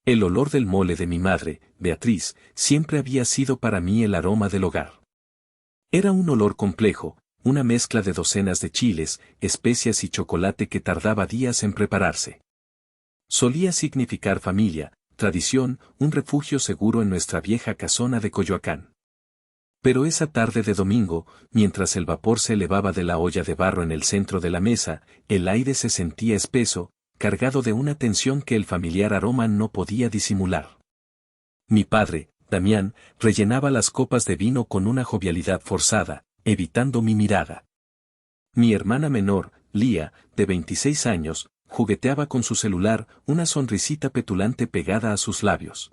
El olor del mole de mi madre, Beatriz, siempre había sido para mí el aroma del hogar. Era un olor complejo, una mezcla de docenas de chiles, especias y chocolate que tardaba días en prepararse. Solía significar familia, tradición, un refugio seguro en nuestra vieja casona de Coyoacán. Pero esa tarde de domingo, mientras el vapor se elevaba de la olla de barro en el centro de la mesa, el aire se sentía espeso, cargado de una tensión que el familiar aroma no podía disimular. Mi padre, Damián, rellenaba las copas de vino con una jovialidad forzada, evitando mi mirada. Mi hermana menor, Lía, de 26 años, jugueteaba con su celular, una sonrisita petulante pegada a sus labios.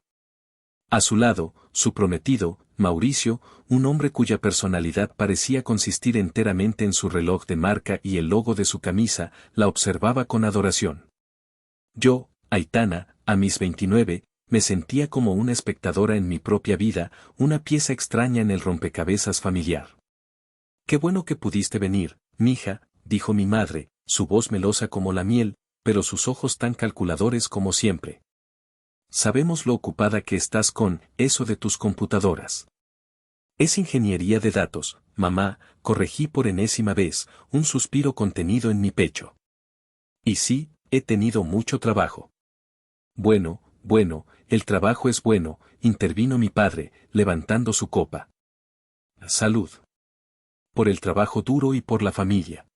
A su lado, su prometido, Mauricio, un hombre cuya personalidad parecía consistir enteramente en su reloj de marca y el logo de su camisa, la observaba con adoración. Yo, Aitana, a mis 29, me sentía como una espectadora en mi propia vida, una pieza extraña en el rompecabezas familiar. «Qué bueno que pudiste venir, mija», dijo mi madre, su voz melosa como la miel, pero sus ojos tan calculadores como siempre. «Sabemos lo ocupada que estás con eso de tus computadoras». «Es ingeniería de datos, mamá», corregí por enésima vez, un suspiro contenido en mi pecho. «Y sí, he tenido mucho trabajo». Bueno, el trabajo es bueno», intervino mi padre, levantando su copa. «Salud. Por el trabajo duro y por la familia».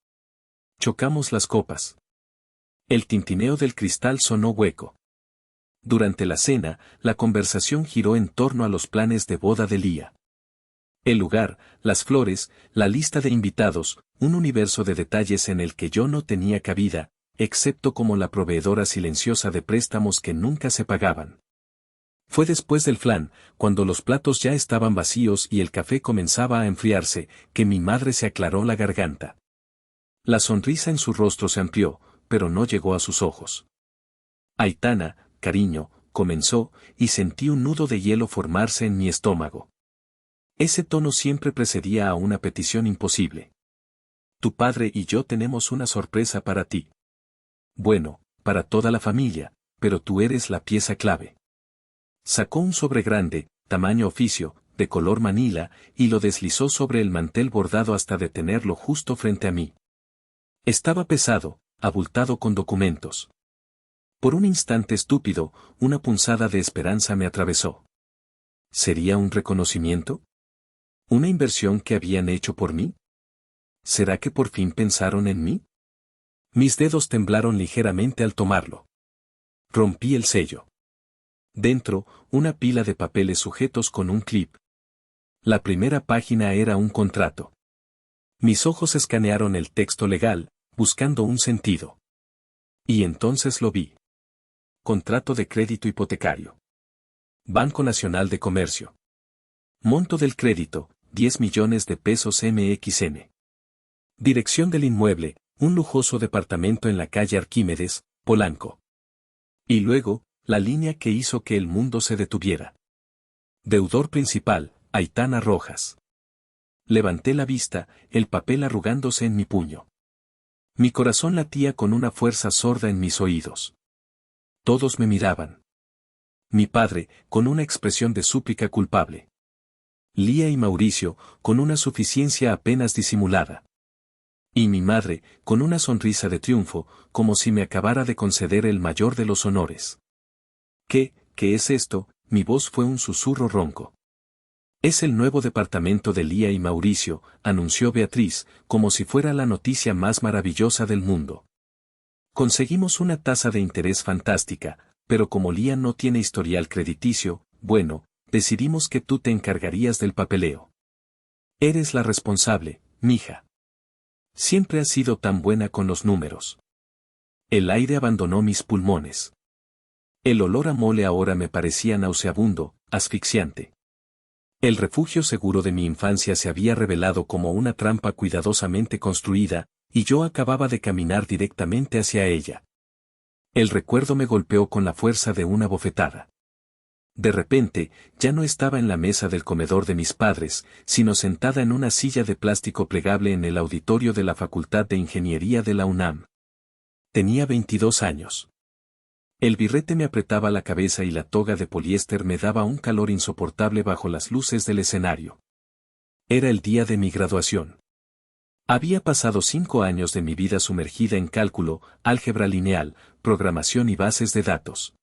Chocamos las copas. El tintineo del cristal sonó hueco. Durante la cena, la conversación giró en torno a los planes de boda de Lía. El lugar, las flores, la lista de invitados, un universo de detalles en el que yo no tenía cabida, excepto como la proveedora silenciosa de préstamos que nunca se pagaban. Fue después del flan, cuando los platos ya estaban vacíos y el café comenzaba a enfriarse, que mi madre se aclaró la garganta. La sonrisa en su rostro se amplió, pero no llegó a sus ojos. «Aitana, cariño», comenzó, y sentí un nudo de hielo formarse en mi estómago. Ese tono siempre precedía a una petición imposible. «Tu padre y yo tenemos una sorpresa para ti». «Bueno, para toda la familia, pero tú eres la pieza clave». Sacó un sobre grande, tamaño oficio, de color manila, y lo deslizó sobre el mantel bordado hasta detenerlo justo frente a mí. Estaba pesado, abultado con documentos. Por un instante estúpido, una punzada de esperanza me atravesó. ¿Sería un reconocimiento? ¿Una inversión que habían hecho por mí? ¿Será que por fin pensaron en mí? Mis dedos temblaron ligeramente al tomarlo. Rompí el sello. Dentro, una pila de papeles sujetos con un clip. La primera página era un contrato. Mis ojos escanearon el texto legal, buscando un sentido. Y entonces lo vi. Contrato de crédito hipotecario. Banco Nacional de Comercio. Monto del crédito, 10 millones de pesos MXN. Dirección del inmueble, un lujoso departamento en la calle Arquímedes, Polanco. Y luego, la línea que hizo que el mundo se detuviera. Deudor principal, Aitana Rojas. Levanté la vista, el papel arrugándose en mi puño. Mi corazón latía con una fuerza sorda en mis oídos. Todos me miraban. Mi padre, con una expresión de súplica culpable. Lía y Mauricio, con una suficiencia apenas disimulada. Y mi madre, con una sonrisa de triunfo, como si me acabara de conceder el mayor de los honores. ¿Qué es esto? Mi voz fue un susurro ronco. Es el nuevo departamento de Lía y Mauricio, anunció Beatriz, como si fuera la noticia más maravillosa del mundo. Conseguimos una tasa de interés fantástica, pero como Lía no tiene historial crediticio, bueno, decidimos que tú te encargarías del papeleo. Eres la responsable, mija. Siempre has sido tan buena con los números. El aire abandonó mis pulmones. El olor a mole ahora me parecía nauseabundo, asfixiante. El refugio seguro de mi infancia se había revelado como una trampa cuidadosamente construida, y yo acababa de caminar directamente hacia ella. El recuerdo me golpeó con la fuerza de una bofetada. De repente, ya no estaba en la mesa del comedor de mis padres, sino sentada en una silla de plástico plegable en el auditorio de la Facultad de Ingeniería de la UNAM. Tenía 22 años. El birrete me apretaba la cabeza y la toga de poliéster me daba un calor insoportable bajo las luces del escenario. Era el día de mi graduación. Había pasado 5 años de mi vida sumergida en cálculo, álgebra lineal, programación y bases de datos.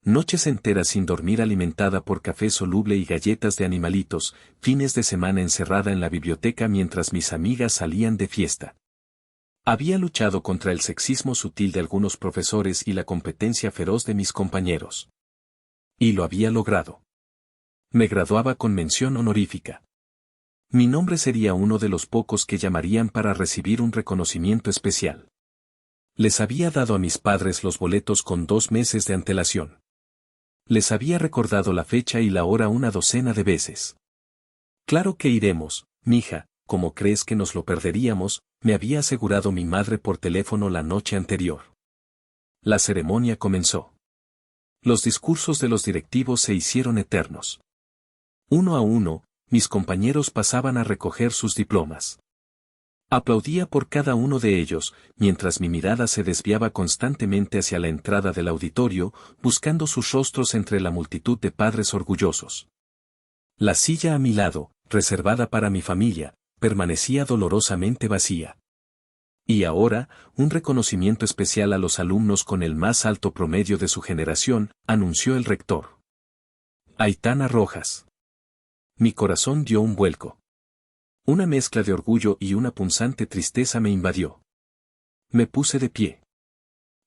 Noches enteras sin dormir alimentada por café soluble y galletas de animalitos, fines de semana encerrada en la biblioteca mientras mis amigas salían de fiesta. Había luchado contra el sexismo sutil de algunos profesores y la competencia feroz de mis compañeros. Y lo había logrado. Me graduaba con mención honorífica. Mi nombre sería uno de los pocos que llamarían para recibir un reconocimiento especial. Les había dado a mis padres los boletos con 2 meses de antelación. Les había recordado la fecha y la hora una docena de veces. Claro que iremos, mija, ¿cómo crees que nos lo perderíamos?, me había asegurado mi madre por teléfono la noche anterior. La ceremonia comenzó. Los discursos de los directivos se hicieron eternos. Uno a uno, mis compañeros pasaban a recoger sus diplomas. Aplaudía por cada uno de ellos, mientras mi mirada se desviaba constantemente hacia la entrada del auditorio, buscando sus rostros entre la multitud de padres orgullosos. La silla a mi lado, reservada para mi familia, permanecía dolorosamente vacía. Y ahora, un reconocimiento especial a los alumnos con el más alto promedio de su generación, anunció el rector. Aitana Rojas. Mi corazón dio un vuelco. Una mezcla de orgullo y una punzante tristeza me invadió. Me puse de pie.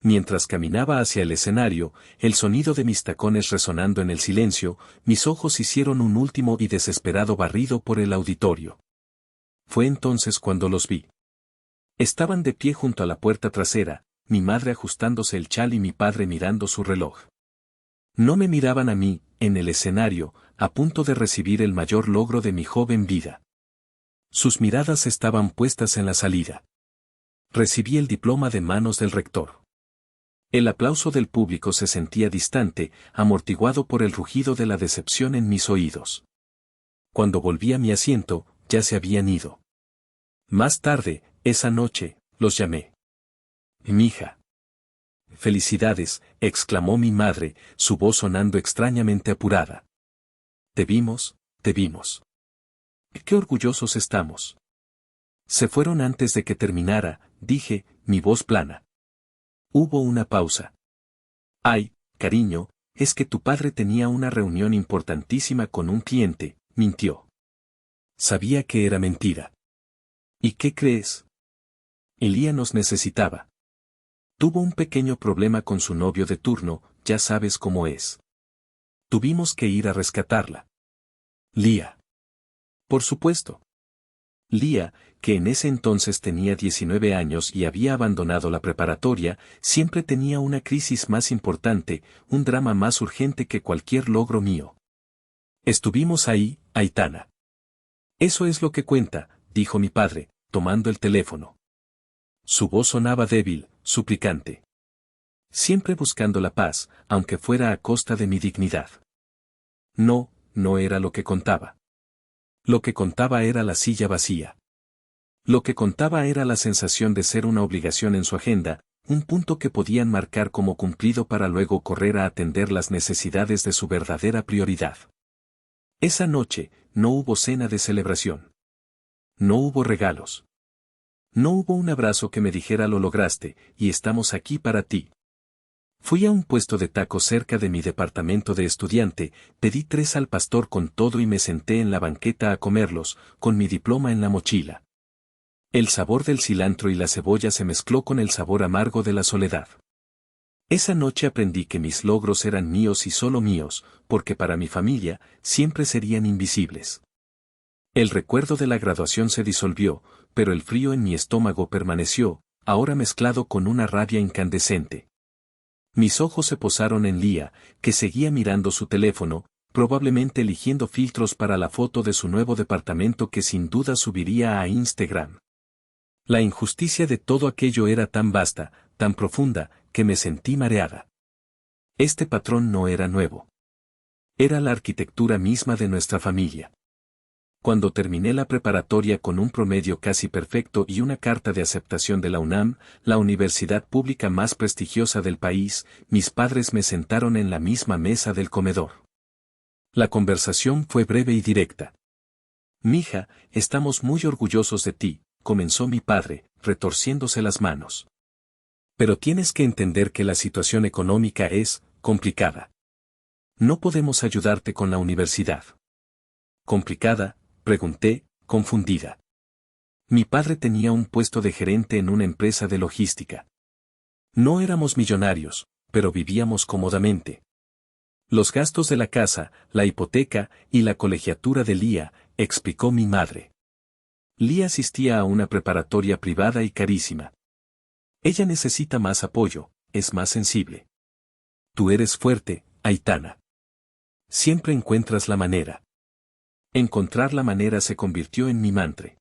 Mientras caminaba hacia el escenario, el sonido de mis tacones resonando en el silencio, mis ojos hicieron un último y desesperado barrido por el auditorio. Fue entonces cuando los vi. Estaban de pie junto a la puerta trasera, mi madre ajustándose el chal y mi padre mirando su reloj. No me miraban a mí, en el escenario, a punto de recibir el mayor logro de mi joven vida. Sus miradas estaban puestas en la salida. Recibí el diploma de manos del rector. El aplauso del público se sentía distante, amortiguado por el rugido de la decepción en mis oídos. Cuando volví a mi asiento, ya se habían ido. Más tarde, esa noche, los llamé. Mija. Felicidades, exclamó mi madre, su voz sonando extrañamente apurada. Te vimos, te vimos. Qué orgullosos estamos. Se fueron antes de que terminara, dije, mi voz plana. Hubo una pausa. Ay, cariño, es que tu padre tenía una reunión importantísima con un cliente, mintió. Sabía que era mentira. ¿Y qué crees? Elía nos necesitaba. Tuvo un pequeño problema con su novio de turno, ya sabes cómo es. Tuvimos que ir a rescatarla. Lía. Por supuesto. Lía, que en ese entonces tenía 19 años y había abandonado la preparatoria, siempre tenía una crisis más importante, un drama más urgente que cualquier logro mío. Estuvimos ahí, Aitana. Eso es lo que cuenta, dijo mi padre, tomando el teléfono. Su voz sonaba débil, suplicante. Siempre buscando la paz, aunque fuera a costa de mi dignidad. No, no era lo que contaba. Lo que contaba era la silla vacía. Lo que contaba era la sensación de ser una obligación en su agenda, un punto que podían marcar como cumplido para luego correr a atender las necesidades de su verdadera prioridad. Esa noche, no hubo cena de celebración. No hubo regalos. No hubo un abrazo que me dijera lo lograste, y estamos aquí para ti. Fui a un puesto de tacos cerca de mi departamento de estudiante, pedí 3 al pastor con todo y me senté en la banqueta a comerlos, con mi diploma en la mochila. El sabor del cilantro y la cebolla se mezcló con el sabor amargo de la soledad. Esa noche aprendí que mis logros eran míos y solo míos, porque para mi familia, siempre serían invisibles. El recuerdo de la graduación se disolvió, pero el frío en mi estómago permaneció, ahora mezclado con una rabia incandescente. Mis ojos se posaron en Lía, que seguía mirando su teléfono, probablemente eligiendo filtros para la foto de su nuevo departamento que sin duda subiría a Instagram. La injusticia de todo aquello era tan vasta, tan profunda, que me sentí mareada. Este patrón no era nuevo. Era la arquitectura misma de nuestra familia. Cuando terminé la preparatoria con un promedio casi perfecto y una carta de aceptación de la UNAM, la universidad pública más prestigiosa del país, mis padres me sentaron en la misma mesa del comedor. La conversación fue breve y directa. «Mija, estamos muy orgullosos de ti», comenzó mi padre, retorciéndose las manos. «Pero tienes que entender que la situación económica es complicada. No podemos ayudarte con la universidad». «¿Complicada?», pregunté, confundida. Mi padre tenía un puesto de gerente en una empresa de logística. No éramos millonarios, pero vivíamos cómodamente. Los gastos de la casa, la hipoteca y la colegiatura de Lía, explicó mi madre. Lía asistía a una preparatoria privada y carísima. Ella necesita más apoyo, es más sensible. Tú eres fuerte, Aitana. Siempre encuentras la manera. Encontrar la manera se convirtió en mi mantra.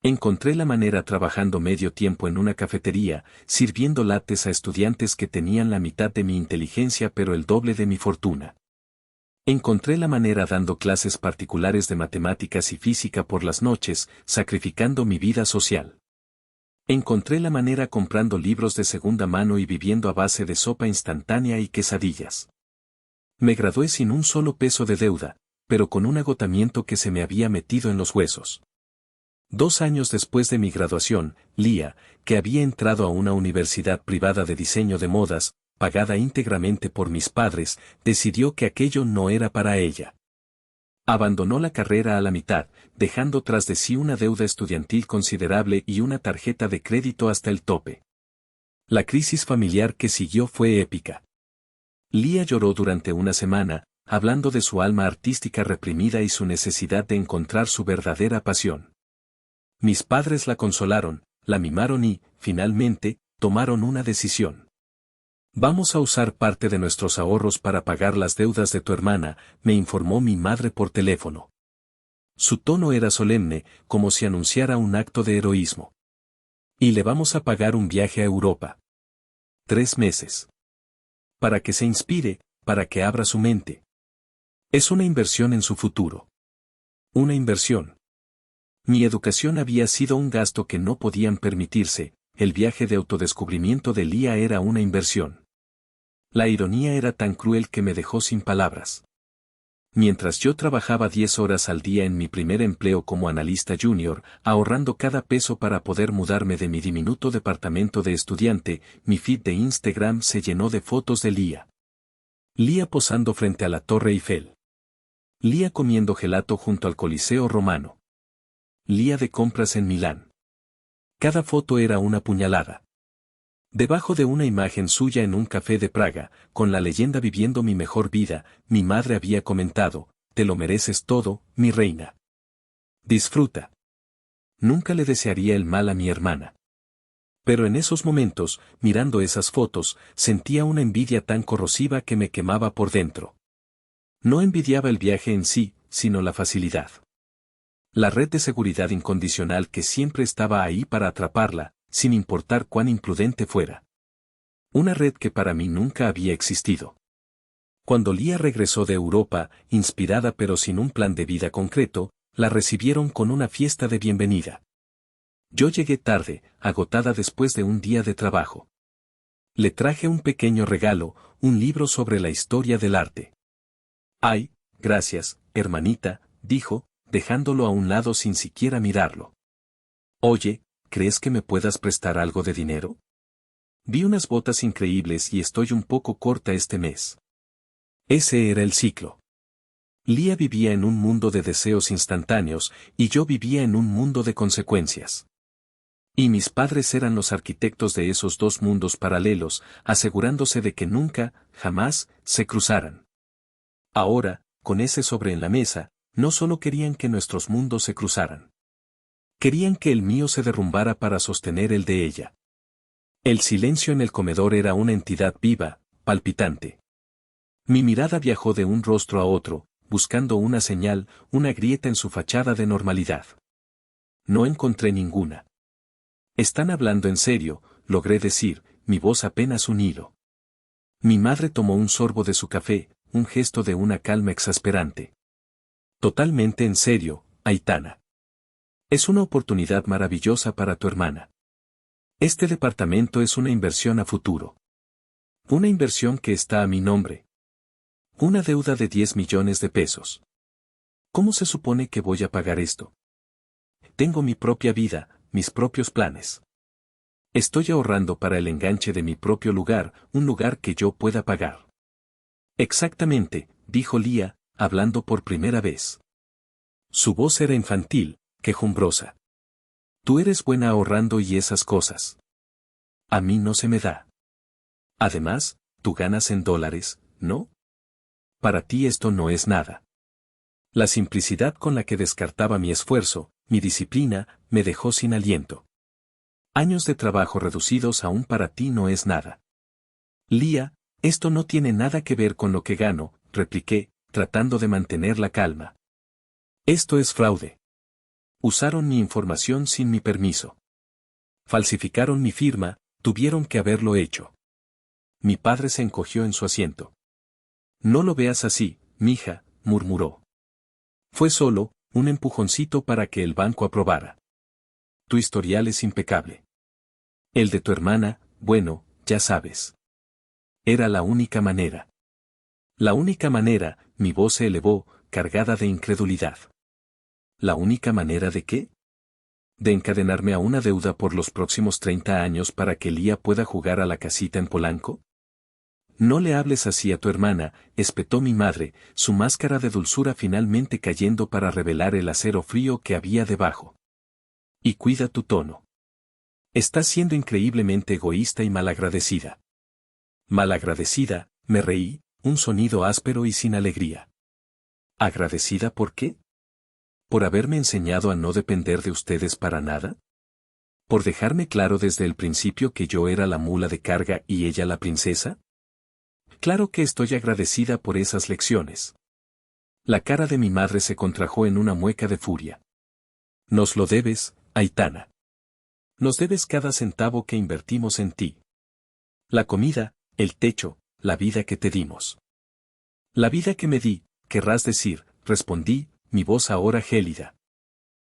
Encontré la manera trabajando medio tiempo en una cafetería, sirviendo lattes a estudiantes que tenían la mitad de mi inteligencia pero el doble de mi fortuna. Encontré la manera dando clases particulares de matemáticas y física por las noches, sacrificando mi vida social. Encontré la manera comprando libros de segunda mano y viviendo a base de sopa instantánea y quesadillas. Me gradué sin un solo peso de deuda, pero con un agotamiento que se me había metido en los huesos. 2 años después de mi graduación, Lía, que había entrado a una universidad privada de diseño de modas, pagada íntegramente por mis padres, decidió que aquello no era para ella. Abandonó la carrera a la mitad, dejando tras de sí una deuda estudiantil considerable y una tarjeta de crédito hasta el tope. La crisis familiar que siguió fue épica. Lía lloró durante una semana, hablando de su alma artística reprimida y su necesidad de encontrar su verdadera pasión. Mis padres la consolaron, la mimaron y, finalmente, tomaron una decisión. «Vamos a usar parte de nuestros ahorros para pagar las deudas de tu hermana», me informó mi madre por teléfono. Su tono era solemne, como si anunciara un acto de heroísmo. «Y le vamos a pagar un viaje a Europa. 3 meses. Para que se inspire, para que abra su mente. Es una inversión en su futuro. Una inversión». Mi educación había sido un gasto que no podían permitirse, el viaje de autodescubrimiento de Lía era una inversión. La ironía era tan cruel que me dejó sin palabras. Mientras yo trabajaba 10 horas al día en mi primer empleo como analista junior, ahorrando cada peso para poder mudarme de mi diminuto departamento de estudiante, mi feed de Instagram se llenó de fotos de Lía. Lía posando frente a la Torre Eiffel. Lía comiendo gelato junto al Coliseo Romano. Lía de compras en Milán. Cada foto era una puñalada. Debajo de una imagen suya en un café de Praga, con la leyenda «Viviendo mi mejor vida», mi madre había comentado: «Te lo mereces todo, mi reina. Disfruta». Nunca le desearía el mal a mi hermana. Pero en esos momentos, mirando esas fotos, sentía una envidia tan corrosiva que me quemaba por dentro. No envidiaba el viaje en sí, sino la facilidad. La red de seguridad incondicional que siempre estaba ahí para atraparla, sin importar cuán imprudente fuera. Una red que para mí nunca había existido. Cuando Lía regresó de Europa, inspirada pero sin un plan de vida concreto, la recibieron con una fiesta de bienvenida. Yo llegué tarde, agotada después de un día de trabajo. Le traje un pequeño regalo, un libro sobre la historia del arte. «Ay, gracias, hermanita», dijo, dejándolo a un lado sin siquiera mirarlo. «Oye, ¿crees que me puedas prestar algo de dinero? Vi unas botas increíbles y estoy un poco corta este mes». Ese era el ciclo. Lía vivía en un mundo de deseos instantáneos, y yo vivía en un mundo de consecuencias. Y mis padres eran los arquitectos de esos dos mundos paralelos, asegurándose de que nunca, jamás, se cruzaran. Ahora, con ese sobre en la mesa, no solo querían que nuestros mundos se cruzaran. Querían que el mío se derrumbara para sostener el de ella. El silencio en el comedor era una entidad viva, palpitante. Mi mirada viajó de un rostro a otro, buscando una señal, una grieta en su fachada de normalidad. No encontré ninguna. «Están hablando en serio», logré decir, mi voz apenas un hilo. Mi madre tomó un sorbo de su café, un gesto de una calma exasperante. «Totalmente en serio», Aitana. Es una oportunidad maravillosa para tu hermana. Este departamento es una inversión a futuro. Una inversión que está a mi nombre. Una deuda de 10 millones de pesos. ¿Cómo se supone que voy a pagar esto? Tengo mi propia vida, mis propios planes. Estoy ahorrando para el enganche de mi propio lugar, un lugar que yo pueda pagar. Exactamente, dijo Lía, hablando por primera vez. Su voz era infantil, quejumbrosa. Tú eres buena ahorrando y esas cosas. A mí no se me da. Además, tú ganas en dólares, ¿no? Para ti esto no es nada. La simplicidad con la que descartaba mi esfuerzo, mi disciplina, me dejó sin aliento. Años de trabajo reducidos aún para ti no es nada. Lía, esto no tiene nada que ver con lo que gano, repliqué, tratando de mantener la calma. Esto es fraude. Usaron mi información sin mi permiso. Falsificaron mi firma, tuvieron que haberlo hecho. Mi padre se encogió en su asiento. No lo veas así, mija, murmuró. Fue solo un empujoncito para que el banco aprobara. Tu historial es impecable. El de tu hermana, bueno, ya sabes. Era la única manera. La única manera, mi voz se elevó, cargada de incredulidad. ¿La única manera de qué? ¿De encadenarme a una deuda por los próximos 30 años para que Lía pueda jugar a la casita en Polanco? No le hables así a tu hermana, espetó mi madre, su máscara de dulzura finalmente cayendo para revelar el acero frío que había debajo. Y cuida tu tono. Estás siendo increíblemente egoísta y malagradecida. Malagradecida, me reí, un sonido áspero y sin alegría. ¿Agradecida por qué? ¿Por haberme enseñado a no depender de ustedes para nada? ¿Por dejarme claro desde el principio que yo era la mula de carga y ella la princesa? Claro que estoy agradecida por esas lecciones. La cara de mi madre se contrajo en una mueca de furia. Nos lo debes, Aitana. Nos debes cada centavo que invertimos en ti. La comida, el techo, la vida que te dimos. La vida que me di, querrás decir, respondí, mi voz ahora gélida.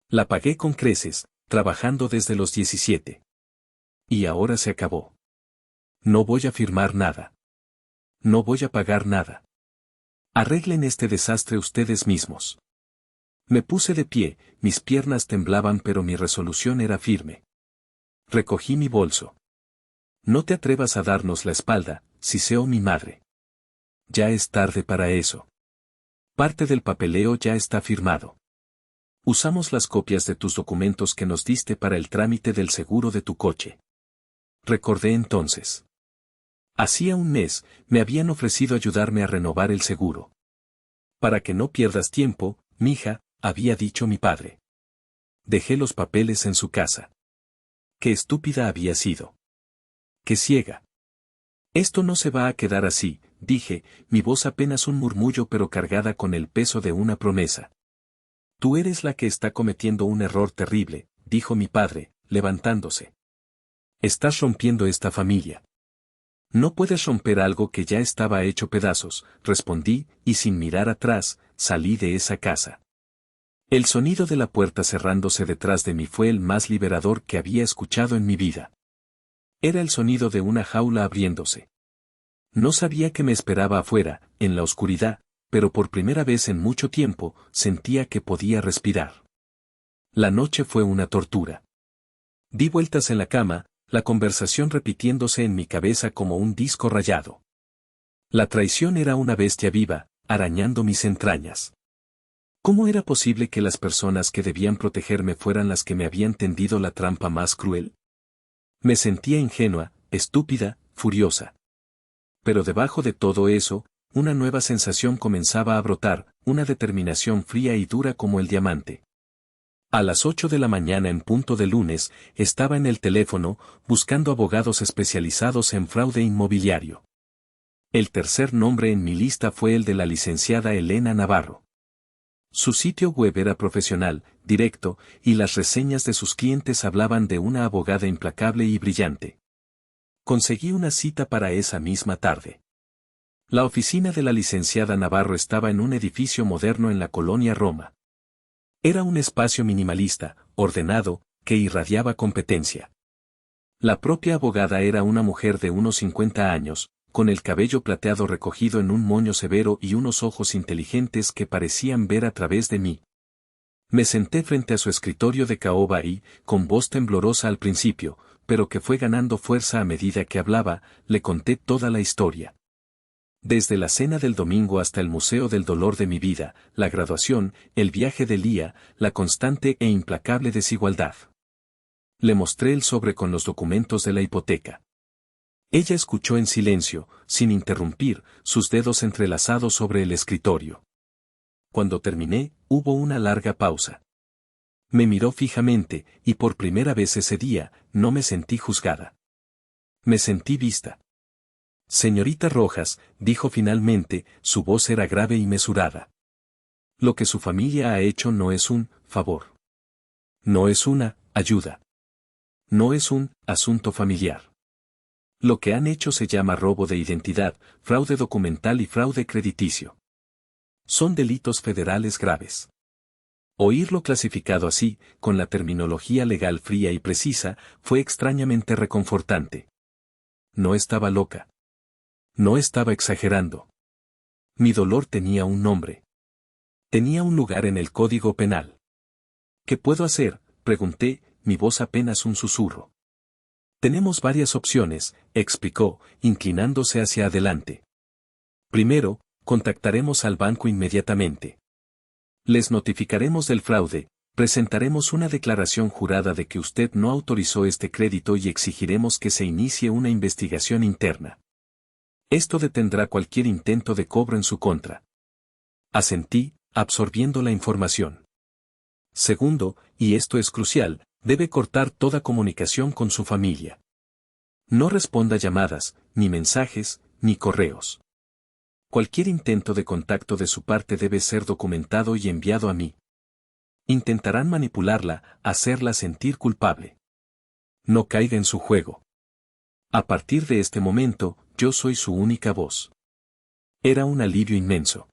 La pagué con creces, trabajando desde los 17. Y ahora se acabó. No voy a firmar nada. No voy a pagar nada. Arreglen este desastre ustedes mismos. Me puse de pie, mis piernas temblaban pero mi resolución era firme. Recogí mi bolso. No te atrevas a darnos la espalda, siseó mi madre. Ya es tarde para eso. Parte del papeleo ya está firmado. Usamos las copias de tus documentos que nos diste para el trámite del seguro de tu coche. Recordé entonces. Hacía un mes, me habían ofrecido ayudarme a renovar el seguro. Para que no pierdas tiempo, mija, había dicho mi padre. Dejé los papeles en su casa. Qué estúpida había sido. Qué ciega. Esto no se va a quedar así, dije, mi voz apenas un murmullo pero cargada con el peso de una promesa. Tú eres la que está cometiendo un error terrible, dijo mi padre, levantándose. Estás rompiendo esta familia. No puedes romper algo que ya estaba hecho pedazos, respondí, y sin mirar atrás, salí de esa casa. El sonido de la puerta cerrándose detrás de mí fue el más liberador que había escuchado en mi vida. Era el sonido de una jaula abriéndose. No sabía qué me esperaba afuera, en la oscuridad, pero por primera vez en mucho tiempo, sentía que podía respirar. La noche fue una tortura. Di vueltas en la cama, la conversación repitiéndose en mi cabeza como un disco rayado. La traición era una bestia viva, arañando mis entrañas. ¿Cómo era posible que las personas que debían protegerme fueran las que me habían tendido la trampa más cruel? Me sentía ingenua, estúpida, furiosa. Pero debajo de todo eso, una nueva sensación comenzaba a brotar, una determinación fría y dura como el diamante. A las 8 de la mañana en punto de lunes, estaba en el teléfono, buscando abogados especializados en fraude inmobiliario. El tercer nombre en mi lista fue el de la licenciada Elena Navarro. Su sitio web era profesional, directo, y las reseñas de sus clientes hablaban de una abogada implacable y brillante. Conseguí una cita para esa misma tarde. La oficina de la licenciada Navarro estaba en un edificio moderno en la colonia Roma. Era un espacio minimalista, ordenado, que irradiaba competencia. La propia abogada era una mujer de unos 50 años, con el cabello plateado recogido en un moño severo y unos ojos inteligentes que parecían ver a través de mí. Me senté frente a su escritorio de caoba y, con voz temblorosa al principio, pero que fue ganando fuerza a medida que hablaba, le conté toda la historia. Desde la cena del domingo hasta el Museo del Dolor de mi vida, la graduación, el viaje de Lía, la constante e implacable desigualdad. Le mostré el sobre con los documentos de la hipoteca. Ella escuchó en silencio, sin interrumpir, sus dedos entrelazados sobre el escritorio. Cuando terminé, hubo una larga pausa. Me miró fijamente, y por primera vez ese día, no me sentí juzgada. Me sentí vista. Señorita Rojas, dijo finalmente, su voz era grave y mesurada. Lo que su familia ha hecho no es un favor. No es una ayuda. No es un asunto familiar. Lo que han hecho se llama robo de identidad, fraude documental y fraude crediticio. Son delitos federales graves. Oírlo clasificado así, con la terminología legal fría y precisa, fue extrañamente reconfortante. No estaba loca. No estaba exagerando. Mi dolor tenía un nombre. Tenía un lugar en el Código Penal. ¿Qué puedo hacer?, pregunté, mi voz apenas un susurro. Tenemos varias opciones, explicó, inclinándose hacia adelante. Primero, contactaremos al banco inmediatamente. Les notificaremos del fraude, presentaremos una declaración jurada de que usted no autorizó este crédito y exigiremos que se inicie una investigación interna. Esto detendrá cualquier intento de cobro en su contra. Asentí, absorbiendo la información. Segundo, y esto es crucial, debe cortar toda comunicación con su familia. No responda llamadas, ni mensajes, ni correos. Cualquier intento de contacto de su parte debe ser documentado y enviado a mí. Intentarán manipularla, hacerla sentir culpable. No caiga en su juego. A partir de este momento, yo soy su única voz. Era un alivio inmenso.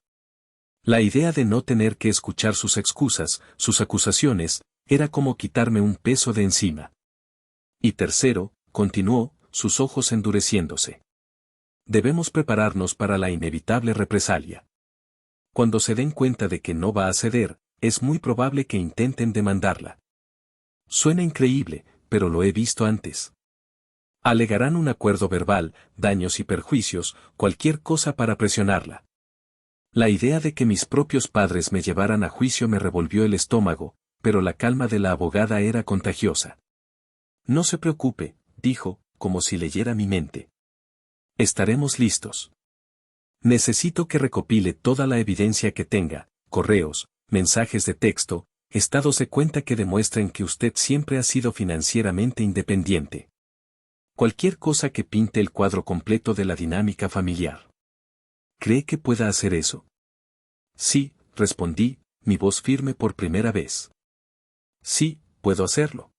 La idea de no tener que escuchar sus excusas, sus acusaciones, era como quitarme un peso de encima. Y tercero, continuó, sus ojos endureciéndose. Debemos prepararnos para la inevitable represalia. Cuando se den cuenta de que no va a ceder, es muy probable que intenten demandarla. Suena increíble, pero lo he visto antes. Alegarán un acuerdo verbal, daños y perjuicios, cualquier cosa para presionarla. La idea de que mis propios padres me llevaran a juicio me revolvió el estómago, pero la calma de la abogada era contagiosa. No se preocupe, dijo, como si leyera mi mente. Estaremos listos. Necesito que recopile toda la evidencia que tenga, correos, mensajes de texto, estados de cuenta que demuestren que usted siempre ha sido financieramente independiente. Cualquier cosa que pinte el cuadro completo de la dinámica familiar. ¿Cree que pueda hacer eso? Sí, respondí, mi voz firme por primera vez. Sí, puedo hacerlo.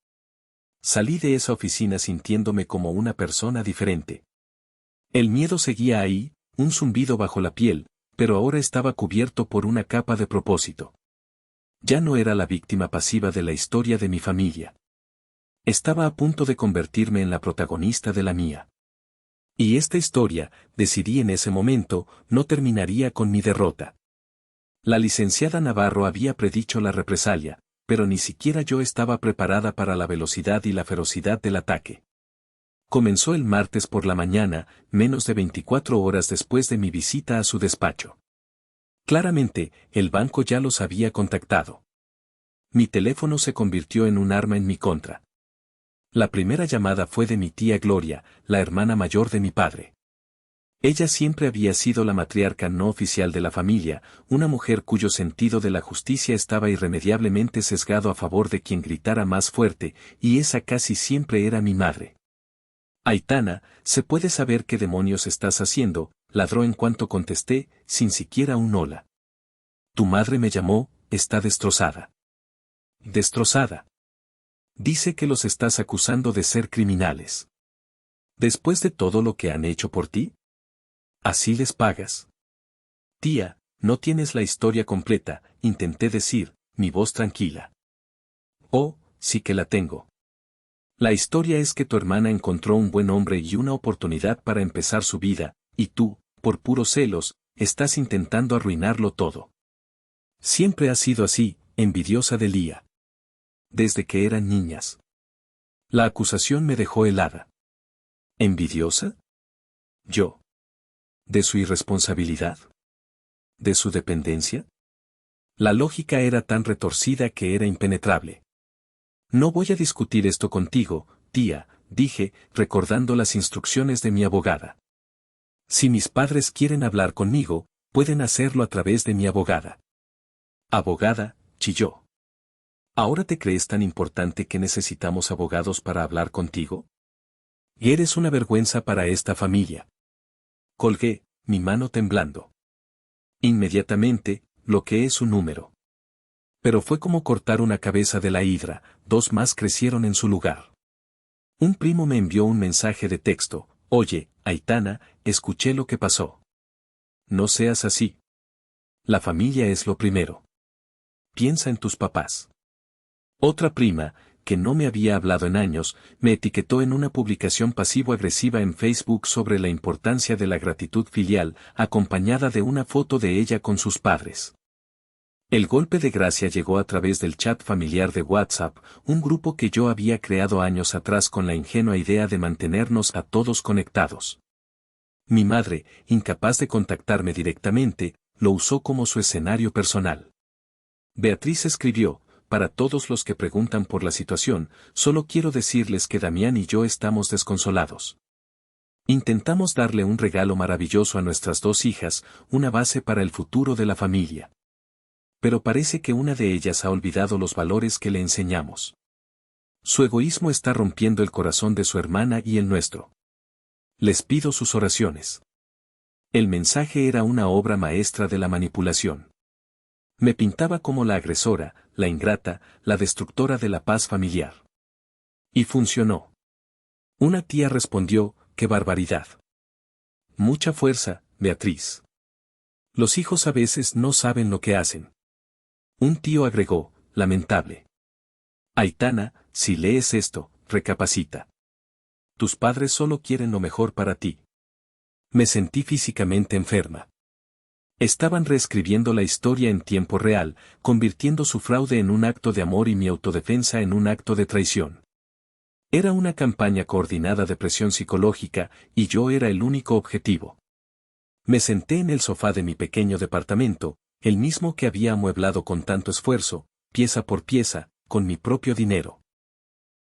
Salí de esa oficina sintiéndome como una persona diferente. El miedo seguía ahí, un zumbido bajo la piel, pero ahora estaba cubierto por una capa de propósito. Ya no era la víctima pasiva de la historia de mi familia. Estaba a punto de convertirme en la protagonista de la mía. Y esta historia, decidí en ese momento, no terminaría con mi derrota. La licenciada Navarro había predicho la represalia, pero ni siquiera yo estaba preparada para la velocidad y la ferocidad del ataque. Comenzó el martes por la mañana, menos de 24 horas después de mi visita a su despacho. Claramente, el banco ya los había contactado. Mi teléfono se convirtió en un arma en mi contra. La primera llamada fue de mi tía Gloria, la hermana mayor de mi padre. Ella siempre había sido la matriarca no oficial de la familia, una mujer cuyo sentido de la justicia estaba irremediablemente sesgado a favor de quien gritara más fuerte, y esa casi siempre era mi madre. Aitana, ¿se puede saber qué demonios estás haciendo?, ladró en cuanto contesté, sin siquiera un hola. Tu madre me llamó, está destrozada. ¿Destrozada? Dice que los estás acusando de ser criminales. ¿Después de todo lo que han hecho por ti? ¿Así les pagas? Tía, no tienes la historia completa, intenté decir, mi voz tranquila. Oh, sí que la tengo. La historia es que tu hermana encontró un buen hombre y una oportunidad para empezar su vida, y tú, por puros celos, estás intentando arruinarlo todo. Siempre has sido así, envidiosa de Lía. Desde que eran niñas. La acusación me dejó helada. ¿Envidiosa? Yo. ¿De su irresponsabilidad? ¿De su dependencia? La lógica era tan retorcida que era impenetrable. No voy a discutir esto contigo, tía, dije, recordando las instrucciones de mi abogada. Si mis padres quieren hablar conmigo, pueden hacerlo a través de mi abogada. Abogada, chilló. ¿Ahora te crees tan importante que necesitamos abogados para hablar contigo? Y eres una vergüenza para esta familia. Colgué, mi mano temblando. Inmediatamente, bloqueé su número. Pero fue como cortar una cabeza de la hidra, dos más crecieron en su lugar. Un primo me envió un mensaje de texto: oye, Aitana, escuché lo que pasó. No seas así. La familia es lo primero. Piensa en tus papás. Otra prima, que no me había hablado en años, me etiquetó en una publicación pasivo-agresiva en Facebook sobre la importancia de la gratitud filial, acompañada de una foto de ella con sus padres. El golpe de gracia llegó a través del chat familiar de WhatsApp, un grupo que yo había creado años atrás con la ingenua idea de mantenernos a todos conectados. Mi madre, incapaz de contactarme directamente, lo usó como su escenario personal. Beatriz escribió: para todos los que preguntan por la situación, solo quiero decirles que Damián y yo estamos desconsolados. Intentamos darle un regalo maravilloso a nuestras dos hijas, una base para el futuro de la familia. Pero parece que una de ellas ha olvidado los valores que le enseñamos. Su egoísmo está rompiendo el corazón de su hermana y el nuestro. Les pido sus oraciones. El mensaje era una obra maestra de la manipulación. Me pintaba como la agresora, la ingrata, la destructora de la paz familiar. Y funcionó. Una tía respondió: ¡qué barbaridad! Mucha fuerza, Beatriz. Los hijos a veces no saben lo que hacen. Un tío agregó: lamentable. Aitana, si lees esto, recapacita. Tus padres solo quieren lo mejor para ti. Me sentí físicamente enferma. Estaban reescribiendo la historia en tiempo real, convirtiendo su fraude en un acto de amor y mi autodefensa en un acto de traición. Era una campaña coordinada de presión psicológica, y yo era el único objetivo. Me senté en el sofá de mi pequeño departamento, el mismo que había amueblado con tanto esfuerzo, pieza por pieza, con mi propio dinero.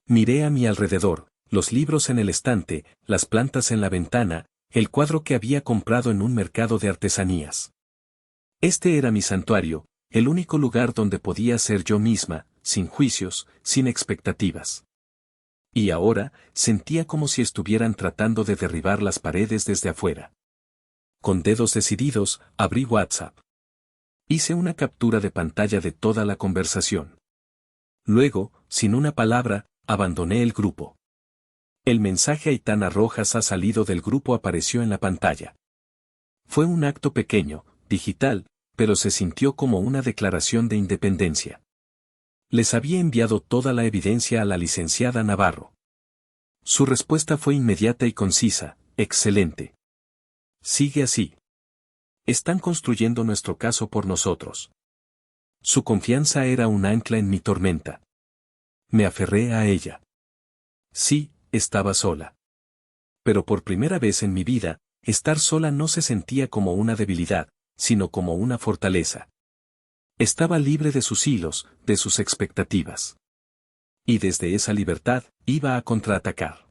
Miré a mi alrededor, los libros en el estante, las plantas en la ventana, el cuadro que había comprado en un mercado de artesanías. Este era mi santuario, el único lugar donde podía ser yo misma, sin juicios, sin expectativas. Y ahora, sentía como si estuvieran tratando de derribar las paredes desde afuera. Con dedos decididos, abrí WhatsApp. Hice una captura de pantalla de toda la conversación. Luego, sin una palabra, abandoné el grupo. El mensaje Aitana Rojas ha salido del grupo apareció en la pantalla. Fue un acto pequeño, digital, pero se sintió como una declaración de independencia. Les había enviado toda la evidencia a la licenciada Navarro. Su respuesta fue inmediata y concisa: excelente. Sigue así. Están construyendo nuestro caso por nosotros. Su confianza era un ancla en mi tormenta. Me aferré a ella. Sí, estaba sola. Pero por primera vez en mi vida, estar sola no se sentía como una debilidad, sino como una fortaleza. Estaba libre de sus hilos, de sus expectativas. Y desde esa libertad, iba a contraatacar.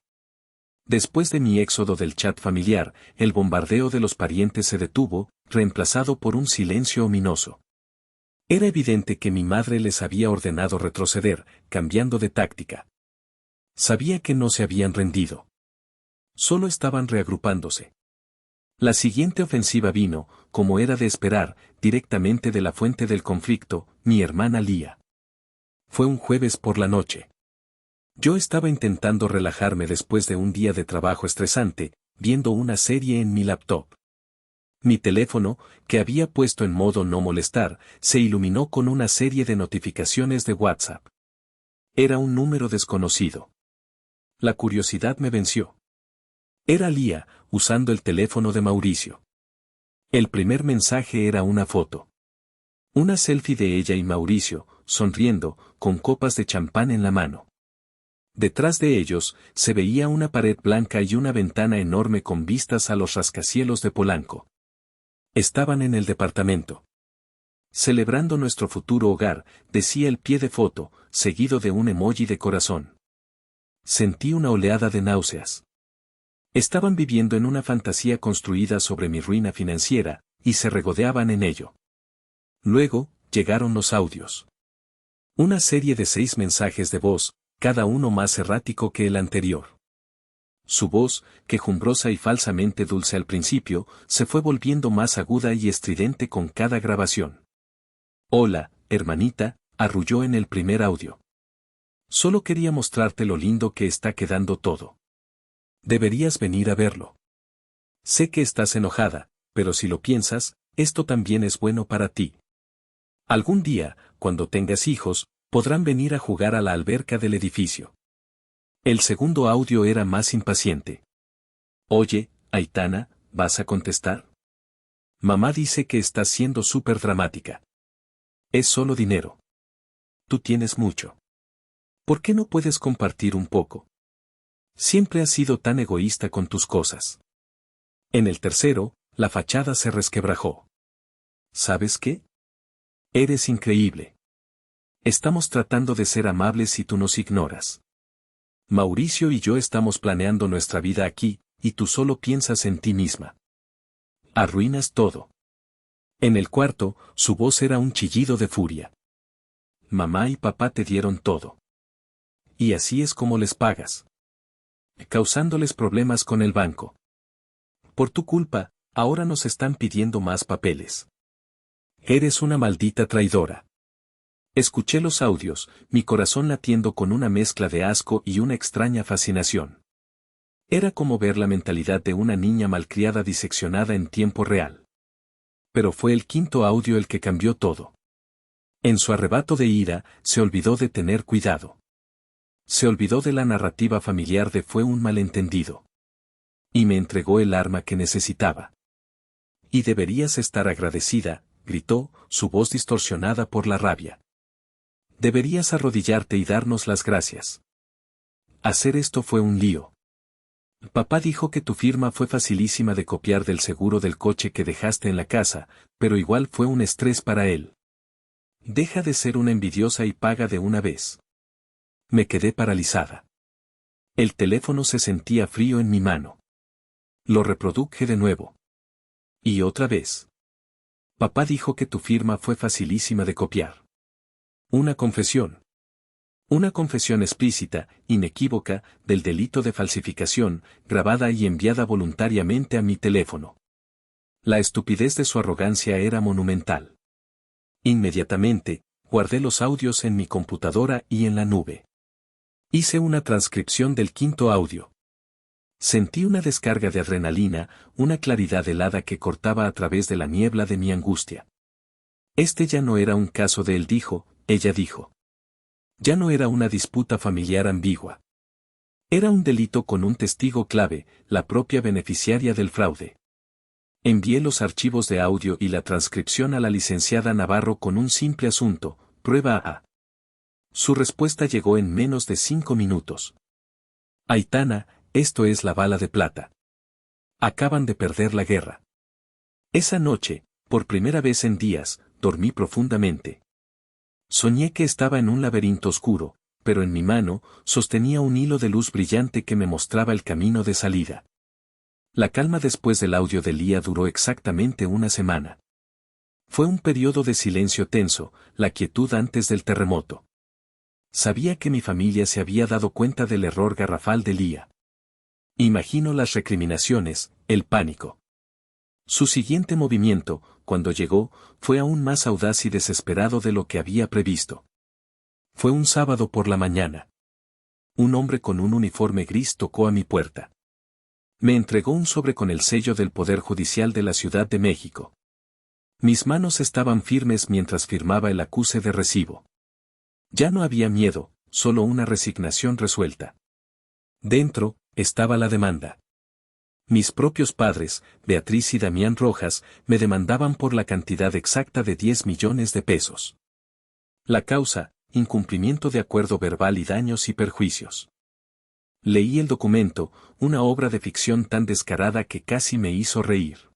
Después de mi éxodo del chat familiar, el bombardeo de los parientes se detuvo, reemplazado por un silencio ominoso. Era evidente que mi madre les había ordenado retroceder, cambiando de táctica. Sabía que no se habían rendido. Solo estaban reagrupándose. La siguiente ofensiva vino, como era de esperar, directamente de la fuente del conflicto, mi hermana Lía. Fue un jueves por la noche. Yo estaba intentando relajarme después de un día de trabajo estresante, viendo una serie en mi laptop. Mi teléfono, que había puesto en modo no molestar, se iluminó con una serie de notificaciones de WhatsApp. Era un número desconocido. La curiosidad me venció. Era Lía, usando el teléfono de Mauricio. El primer mensaje era una foto. Una selfie de ella y Mauricio, sonriendo, con copas de champán en la mano. Detrás de ellos, se veía una pared blanca y una ventana enorme con vistas a los rascacielos de Polanco. Estaban en el departamento. Celebrando nuestro futuro hogar, decía el pie de foto, seguido de un emoji de corazón. Sentí una oleada de náuseas. Estaban viviendo en una fantasía construida sobre mi ruina financiera, y se regodeaban en ello. Luego, llegaron los audios. Una serie de 6 mensajes de voz, cada uno más errático que el anterior. Su voz, quejumbrosa y falsamente dulce al principio, se fue volviendo más aguda y estridente con cada grabación. Hola, hermanita, arrulló en el primer audio. Solo quería mostrarte lo lindo que está quedando todo. Deberías venir a verlo. Sé que estás enojada, pero si lo piensas, esto también es bueno para ti. Algún día, cuando tengas hijos, podrán venir a jugar a la alberca del edificio. El segundo audio era más impaciente. Oye, Aitana, ¿vas a contestar? Mamá dice que estás siendo súper dramática. Es solo dinero. Tú tienes mucho. ¿Por qué no puedes compartir un poco? Siempre has sido tan egoísta con tus cosas. En el tercero, la fachada se resquebrajó. ¿Sabes qué? Eres increíble. Estamos tratando de ser amables y tú nos ignoras. Mauricio y yo estamos planeando nuestra vida aquí, y tú solo piensas en ti misma. Arruinas todo. En el cuarto, su voz era un chillido de furia. Mamá y papá te dieron todo. Y así es como les pagas. Causándoles problemas con el banco. Por tu culpa, ahora nos están pidiendo más papeles. Eres una maldita traidora. Escuché los audios, mi corazón latiendo con una mezcla de asco y una extraña fascinación. Era como ver la mentalidad de una niña malcriada diseccionada en tiempo real. Pero fue el quinto audio el que cambió todo. En su arrebato de ira, se olvidó de tener cuidado. Se olvidó de la narrativa familiar de fue un malentendido. Y me entregó el arma que necesitaba. Y deberías estar agradecida, gritó, su voz distorsionada por la rabia. Deberías arrodillarte y darnos las gracias. Hacer esto fue un lío. Papá dijo que tu firma fue facilísima de copiar del seguro del coche que dejaste en la casa, pero igual fue un estrés para él. Deja de ser una envidiosa y paga de una vez. Me quedé paralizada. El teléfono se sentía frío en mi mano. Lo reproduje de nuevo. Y otra vez. Papá dijo que tu firma fue facilísima de copiar. Una confesión. Una confesión explícita, inequívoca, del delito de falsificación, grabada y enviada voluntariamente a mi teléfono. La estupidez de su arrogancia era monumental. Inmediatamente, guardé los audios en mi computadora y en la nube. Hice una transcripción del quinto audio. Sentí una descarga de adrenalina, una claridad helada que cortaba a través de la niebla de mi angustia. Este ya no era un caso de él dijo, ella dijo. Ya no era una disputa familiar ambigua. Era un delito con un testigo clave, la propia beneficiaria del fraude. Envié los archivos de audio y la transcripción a la licenciada Navarro con un simple asunto, prueba A. Su respuesta llegó en menos de 5 minutos. Aitana, esto es la bala de plata. Acaban de perder la guerra. Esa noche, por primera vez en días, dormí profundamente. Soñé que estaba en un laberinto oscuro, pero en mi mano, sostenía un hilo de luz brillante que me mostraba el camino de salida. La calma después del audio de Lía duró exactamente una semana. Fue un periodo de silencio tenso, la quietud antes del terremoto. Sabía que mi familia se había dado cuenta del error garrafal de Lía. Imagino las recriminaciones, el pánico. Su siguiente movimiento, cuando llegó, fue aún más audaz y desesperado de lo que había previsto. Fue un sábado por la mañana. Un hombre con un uniforme gris tocó a mi puerta. Me entregó un sobre con el sello del Poder Judicial de la Ciudad de México. Mis manos estaban firmes mientras firmaba el acuse de recibo. Ya no había miedo, solo una resignación resuelta. Dentro, estaba la demanda. Mis propios padres, Beatriz y Damián Rojas, me demandaban por la cantidad exacta de 10 millones de pesos. La causa, incumplimiento de acuerdo verbal y daños y perjuicios. Leí el documento, una obra de ficción tan descarada que casi me hizo reír.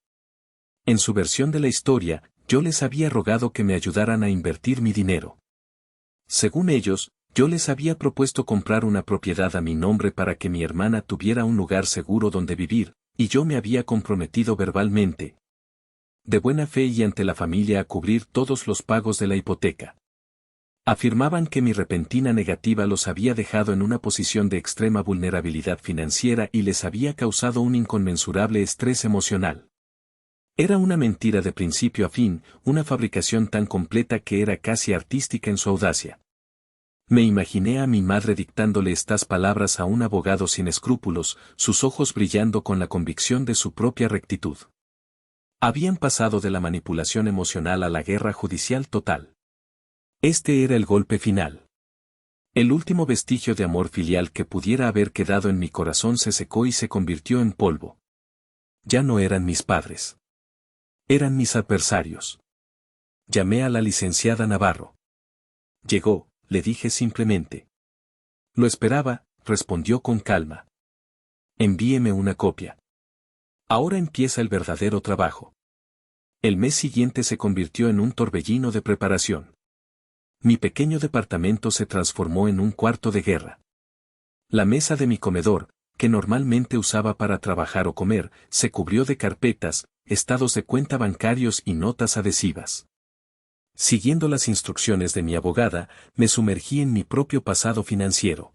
En su versión de la historia, yo les había rogado que me ayudaran a invertir mi dinero. Según ellos, yo les había propuesto comprar una propiedad a mi nombre para que mi hermana tuviera un lugar seguro donde vivir, y yo me había comprometido verbalmente, de buena fe y ante la familia, a cubrir todos los pagos de la hipoteca. Afirmaban que mi repentina negativa los había dejado en una posición de extrema vulnerabilidad financiera y les había causado un inconmensurable estrés emocional. Era una mentira de principio a fin, una fabricación tan completa que era casi artística en su audacia. Me imaginé a mi madre dictándole estas palabras a un abogado sin escrúpulos, sus ojos brillando con la convicción de su propia rectitud. Habían pasado de la manipulación emocional a la guerra judicial total. Este era el golpe final. El último vestigio de amor filial que pudiera haber quedado en mi corazón se secó y se convirtió en polvo. Ya no eran mis padres. Eran mis adversarios. Llamé a la licenciada Navarro. Llegó, le dije simplemente. Lo esperaba, respondió con calma. Envíeme una copia. Ahora empieza el verdadero trabajo. El mes siguiente se convirtió en un torbellino de preparación. Mi pequeño departamento se transformó en un cuarto de guerra. La mesa de mi comedor, que normalmente usaba para trabajar o comer, se cubrió de carpetas, estados de cuenta bancarios y notas adhesivas. Siguiendo las instrucciones de mi abogada, me sumergí en mi propio pasado financiero.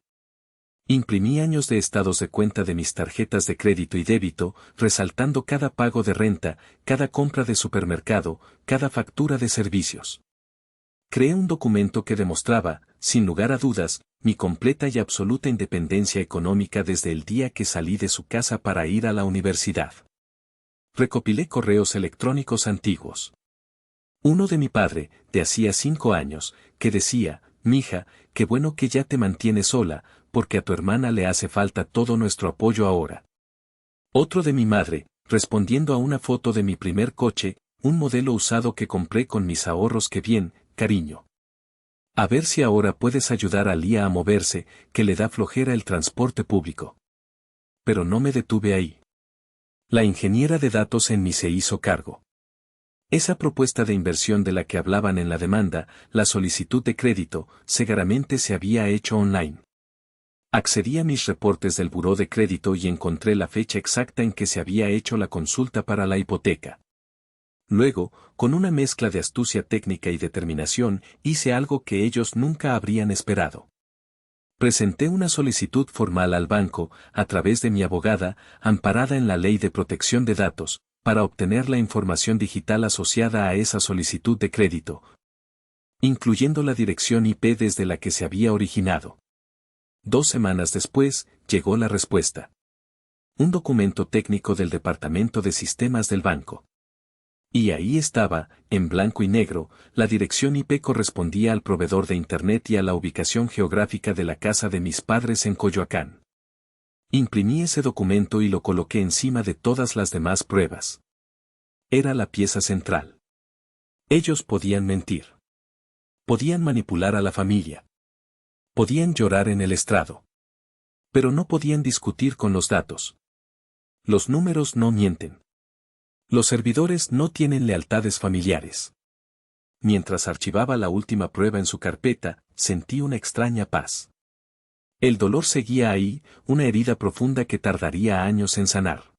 Imprimí años de estados de cuenta de mis tarjetas de crédito y débito, resaltando cada pago de renta, cada compra de supermercado, cada factura de servicios. Creé un documento que demostraba, sin lugar a dudas, mi completa y absoluta independencia económica desde el día que salí de su casa para ir a la universidad. Recopilé correos electrónicos antiguos. Uno de mi padre, de hacía 5 años, que decía: mija, qué bueno que ya te mantienes sola, porque a tu hermana le hace falta todo nuestro apoyo ahora. Otro de mi madre, respondiendo a una foto de mi primer coche, un modelo usado que compré con mis ahorros. Que bien, cariño. A ver si ahora puedes ayudar a Lía a moverse, que le da flojera el transporte público. Pero no me detuve ahí. La ingeniera de datos en mí se hizo cargo. Esa propuesta de inversión de la que hablaban en la demanda, la solicitud de crédito, seguramente se había hecho online. Accedí a mis reportes del buró de crédito y encontré la fecha exacta en que se había hecho la consulta para la hipoteca. Luego, con una mezcla de astucia técnica y determinación, hice algo que ellos nunca habrían esperado. Presenté una solicitud formal al banco, a través de mi abogada, amparada en la Ley de Protección de Datos, para obtener la información digital asociada a esa solicitud de crédito, incluyendo la dirección IP desde la que se había originado. 2 semanas después, llegó la respuesta. Un documento técnico del Departamento de Sistemas del banco. Y ahí estaba, en blanco y negro, la dirección IP correspondía al proveedor de Internet y a la ubicación geográfica de la casa de mis padres en Coyoacán. Imprimí ese documento y lo coloqué encima de todas las demás pruebas. Era la pieza central. Ellos podían mentir. Podían manipular a la familia. Podían llorar en el estrado. Pero no podían discutir con los datos. Los números no mienten. Los servidores no tienen lealtades familiares. Mientras archivaba la última prueba en su carpeta, sentí una extraña paz. El dolor seguía ahí, una herida profunda que tardaría años en sanar.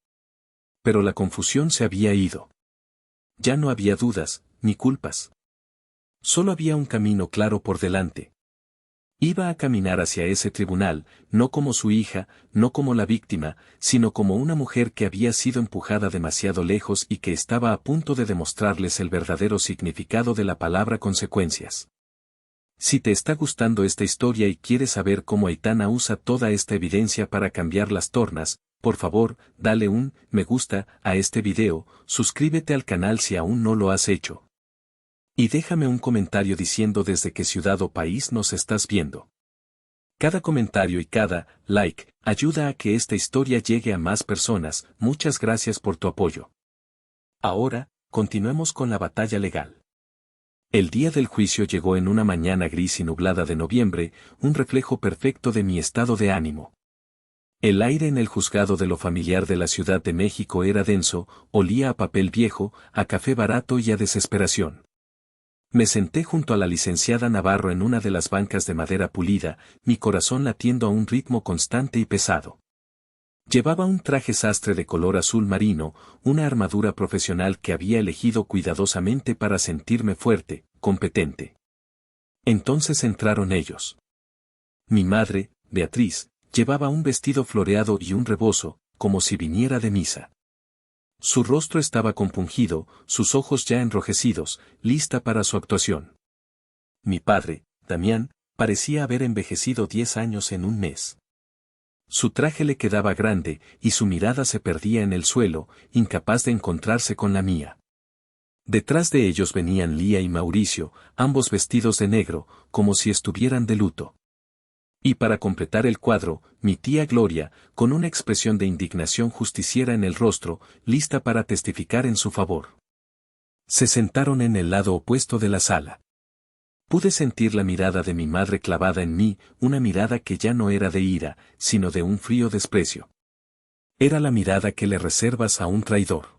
Pero la confusión se había ido. Ya no había dudas, ni culpas. Solo había un camino claro por delante. Iba a caminar hacia ese tribunal, no como su hija, no como la víctima, sino como una mujer que había sido empujada demasiado lejos y que estaba a punto de demostrarles el verdadero significado de la palabra consecuencias. Si te está gustando esta historia y quieres saber cómo Aitana usa toda esta evidencia para cambiar las tornas, Por favor, dale un me gusta a este video, suscríbete al canal si aún no lo has hecho. Y déjame un comentario diciendo desde qué ciudad o país nos estás viendo. Cada comentario y cada like ayuda a que esta historia llegue a más personas. Muchas gracias por tu apoyo. Ahora, continuemos con la batalla legal. El día del juicio llegó en una mañana gris y nublada de noviembre, un reflejo perfecto de mi estado de ánimo. El aire en el juzgado de lo familiar de la Ciudad de México era denso, olía a papel viejo, a café barato y a desesperación. Me senté junto a la licenciada Navarro en una de las bancas de madera pulida, mi corazón latiendo a un ritmo constante y pesado. Llevaba un traje sastre de color azul marino, una armadura profesional que había elegido cuidadosamente para sentirme fuerte, competente. Entonces entraron ellos. Mi madre, Beatriz, llevaba un vestido floreado y un rebozo, como si viniera de misa. Su rostro estaba compungido, sus ojos ya enrojecidos, lista para su actuación. Mi padre, Damián, parecía haber envejecido 10 años en un mes. Su traje le quedaba grande, y su mirada se perdía en el suelo, incapaz de encontrarse con la mía. Detrás de ellos venían Lía y Mauricio, ambos vestidos de negro, como si estuvieran de luto. Y para completar el cuadro, mi tía Gloria, con una expresión de indignación justiciera en el rostro, lista para testificar en su favor. Se sentaron en el lado opuesto de la sala. Pude sentir la mirada de mi madre clavada en mí, una mirada que ya no era de ira, sino de un frío desprecio. Era la mirada que le reservas a un traidor.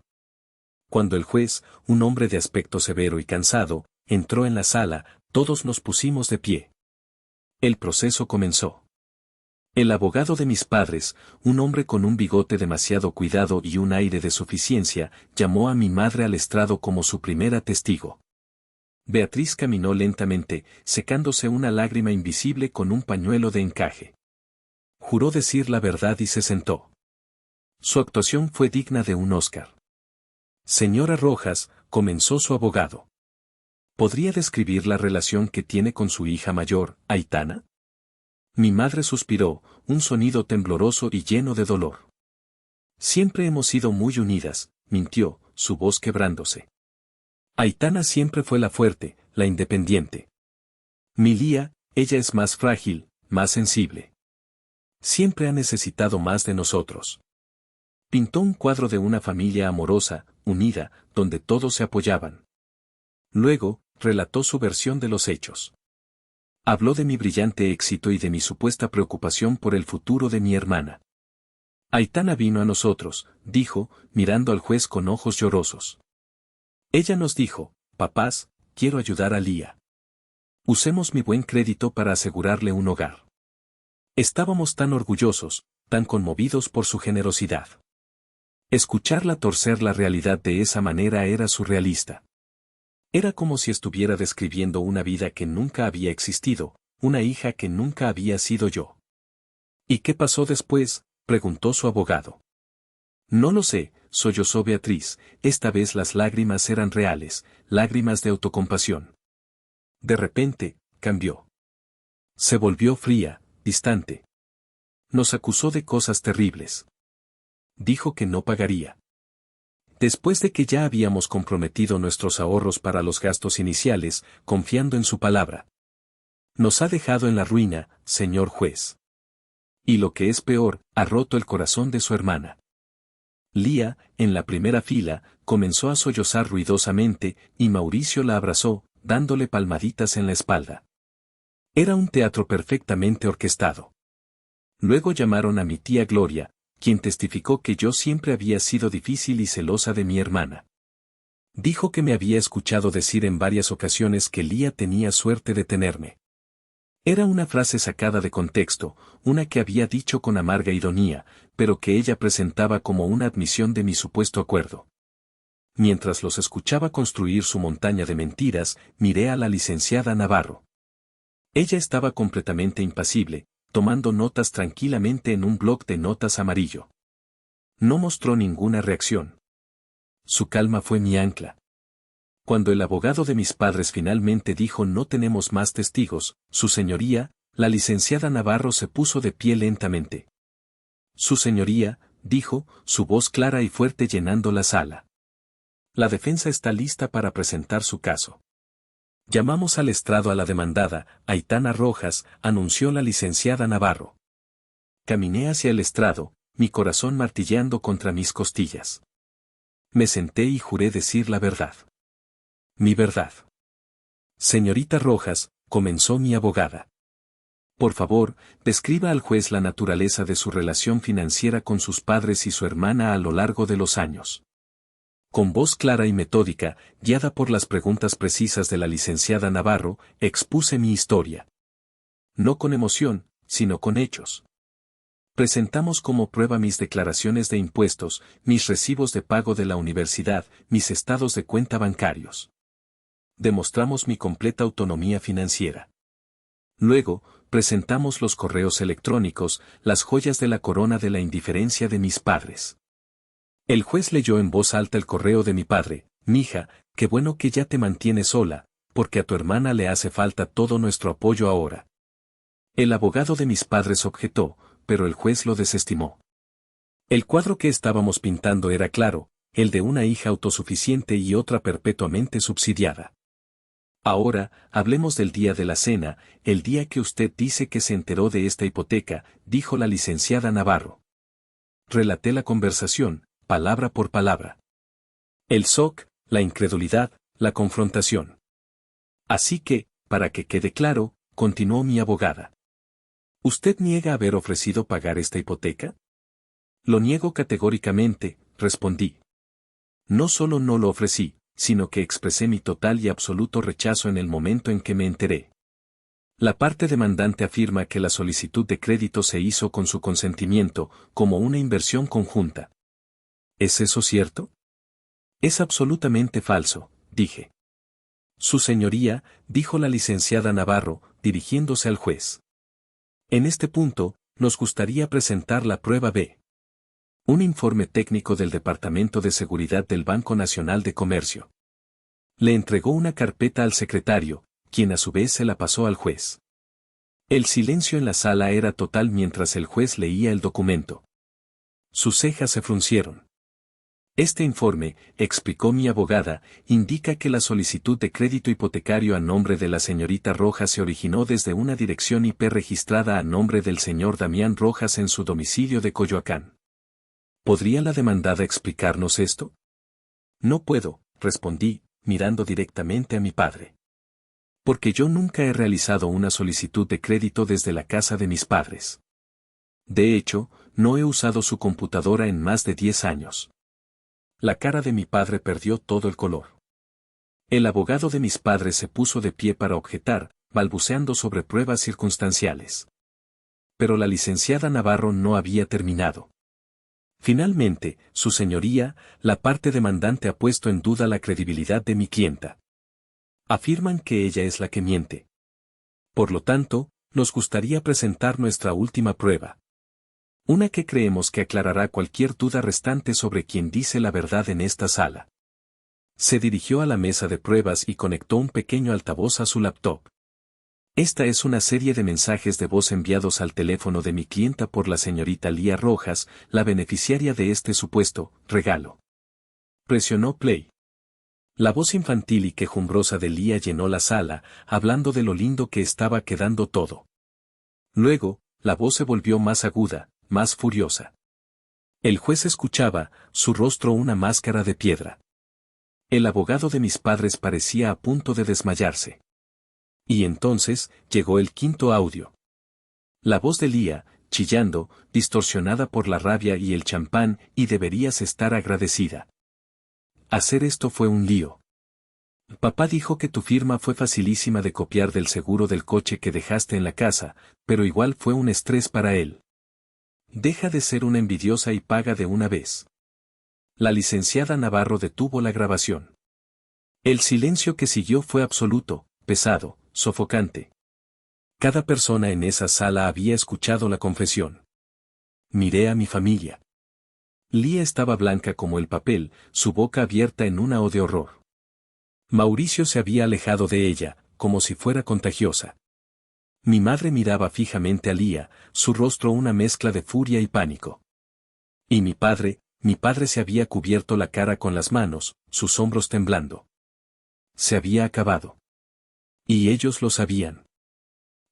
Cuando el juez, un hombre de aspecto severo y cansado, entró en la sala, todos nos pusimos de pie. El proceso comenzó. El abogado de mis padres, un hombre con un bigote demasiado cuidado y un aire de suficiencia, llamó a mi madre al estrado como su primera testigo. Beatriz caminó lentamente, secándose una lágrima invisible con un pañuelo de encaje. Juró decir la verdad y se sentó. Su actuación fue digna de un Oscar. Señora Rojas, comenzó su abogado. ¿Podría describir la relación que tiene con su hija mayor, Aitana? Mi madre suspiró, un sonido tembloroso y lleno de dolor. Siempre hemos sido muy unidas, mintió, su voz quebrándose. Aitana siempre fue la fuerte, la independiente. Mi Lía, ella es más frágil, más sensible. Siempre ha necesitado más de nosotros. Pintó un cuadro de una familia amorosa, unida, donde todos se apoyaban. Luego, relató su versión de los hechos. Habló de mi brillante éxito y de mi supuesta preocupación por el futuro de mi hermana. Aitana vino a nosotros, dijo, mirando al juez con ojos llorosos. Ella nos dijo, papás, quiero ayudar a Lía. Usemos mi buen crédito para asegurarle un hogar. Estábamos tan orgullosos, tan conmovidos por su generosidad. Escucharla torcer la realidad de esa manera era surrealista. Era como si estuviera describiendo una vida que nunca había existido, una hija que nunca había sido yo. ¿Y qué pasó después?, preguntó su abogado. No lo sé, sollozó Beatriz, esta vez las lágrimas eran reales, lágrimas de autocompasión. De repente, cambió. Se volvió fría, distante. Nos acusó de cosas terribles. Dijo que no pagaría. Después de que ya habíamos comprometido nuestros ahorros para los gastos iniciales, confiando en su palabra. Nos ha dejado en la ruina, señor juez. Y lo que es peor, ha roto el corazón de su hermana. Lía, en la primera fila, comenzó a sollozar ruidosamente, y Mauricio la abrazó, dándole palmaditas en la espalda. Era un teatro perfectamente orquestado. Luego llamaron a mi tía Gloria, quien testificó que yo siempre había sido difícil y celosa de mi hermana. Dijo que me había escuchado decir en varias ocasiones que Lía tenía suerte de tenerme. Era una frase sacada de contexto, una que había dicho con amarga ironía, pero que ella presentaba como una admisión de mi supuesto acuerdo. Mientras los escuchaba construir su montaña de mentiras, miré a la licenciada Navarro. Ella estaba completamente impasible, tomando notas tranquilamente en un bloc de notas amarillo. No mostró ninguna reacción. Su calma fue mi ancla. Cuando el abogado de mis padres finalmente dijo no tenemos más testigos, su señoría, la licenciada Navarro se puso de pie lentamente. Su señoría, dijo, su voz clara y fuerte llenando la sala. La defensa está lista para presentar su caso. Llamamos al estrado a la demandada, Aitana Rojas, anunció la licenciada Navarro. Caminé hacia el estrado, mi corazón martilleando contra mis costillas. Me senté y juré decir la verdad. Mi verdad. Señorita Rojas, comenzó mi abogada. Por favor, describa al juez la naturaleza de su relación financiera con sus padres y su hermana a lo largo de los años. Con voz clara y metódica, guiada por las preguntas precisas de la licenciada Navarro, expuse mi historia. No con emoción, sino con hechos. Presentamos como prueba mis declaraciones de impuestos, mis recibos de pago de la universidad, mis estados de cuenta bancarios. Demostramos mi completa autonomía financiera. Luego, presentamos los correos electrónicos, las joyas de la corona de la indiferencia de mis padres. El juez leyó en voz alta el correo de mi padre: mija, qué bueno que ya te mantienes sola, porque a tu hermana le hace falta todo nuestro apoyo ahora. El abogado de mis padres objetó, pero el juez lo desestimó. El cuadro que estábamos pintando era claro, el de una hija autosuficiente y otra perpetuamente subsidiada. Ahora, hablemos del día de la cena, el día que usted dice que se enteró de esta hipoteca, dijo la licenciada Navarro. Relaté la conversación, palabra por palabra. El shock, la incredulidad, la confrontación. Así que, para que quede claro, continuó mi abogada. ¿Usted niega haber ofrecido pagar esta hipoteca? Lo niego categóricamente, respondí. No solo no lo ofrecí, sino que expresé mi total y absoluto rechazo en el momento en que me enteré. La parte demandante afirma que la solicitud de crédito se hizo con su consentimiento, como una inversión conjunta. ¿Es eso cierto? Es absolutamente falso, dije. Su señoría, dijo la licenciada Navarro, dirigiéndose al juez. En este punto, nos gustaría presentar la prueba B. Un informe técnico del Departamento de Seguridad del Banco Nacional de Comercio. Le entregó una carpeta al secretario, quien a su vez se la pasó al juez. El silencio en la sala era total mientras el juez leía el documento. Sus cejas se fruncieron. Este informe, explicó mi abogada, indica que la solicitud de crédito hipotecario a nombre de la señorita Rojas se originó desde una dirección IP registrada a nombre del señor Damián Rojas en su domicilio de Coyoacán. ¿Podría la demandada explicarnos esto? No puedo, respondí, mirando directamente a mi padre. Porque yo nunca he realizado una solicitud de crédito desde la casa de mis padres. De hecho, no he usado su computadora en más de 10 años. La cara de mi padre perdió todo el color. El abogado de mis padres se puso de pie para objetar, balbuceando sobre pruebas circunstanciales. Pero la licenciada Navarro no había terminado. Finalmente, su señoría, la parte demandante ha puesto en duda la credibilidad de mi clienta. Afirman que ella es la que miente. Por lo tanto, nos gustaría presentar nuestra última prueba. Una que creemos que aclarará cualquier duda restante sobre quién dice la verdad en esta sala. Se dirigió a la mesa de pruebas y conectó un pequeño altavoz a su laptop. Esta es una serie de mensajes de voz enviados al teléfono de mi clienta por la señorita Lía Rojas, la beneficiaria de este supuesto regalo. Presionó play. La voz infantil y quejumbrosa de Lía llenó la sala, hablando de lo lindo que estaba quedando todo. Luego, la voz se volvió más aguda, más furiosa. El juez escuchaba, su rostro una máscara de piedra. El abogado de mis padres parecía a punto de desmayarse. Y entonces, llegó el quinto audio. La voz de Lía, chillando, distorsionada por la rabia y el champán, y deberías estar agradecida. Hacer esto fue un lío. Papá dijo que tu firma fue facilísima de copiar del seguro del coche que dejaste en la casa, pero igual fue un estrés para él. Deja de ser una envidiosa y paga de una vez. La licenciada Navarro detuvo la grabación. El silencio que siguió fue absoluto, pesado, sofocante. Cada persona en esa sala había escuchado la confesión. Miré a mi familia. Lía estaba blanca como el papel, su boca abierta en una O de horror. Mauricio se había alejado de ella, como si fuera contagiosa. Mi madre miraba fijamente a Lía, su rostro una mezcla de furia y pánico. Y mi padre se había cubierto la cara con las manos, sus hombros temblando. Se había acabado. Y ellos lo sabían.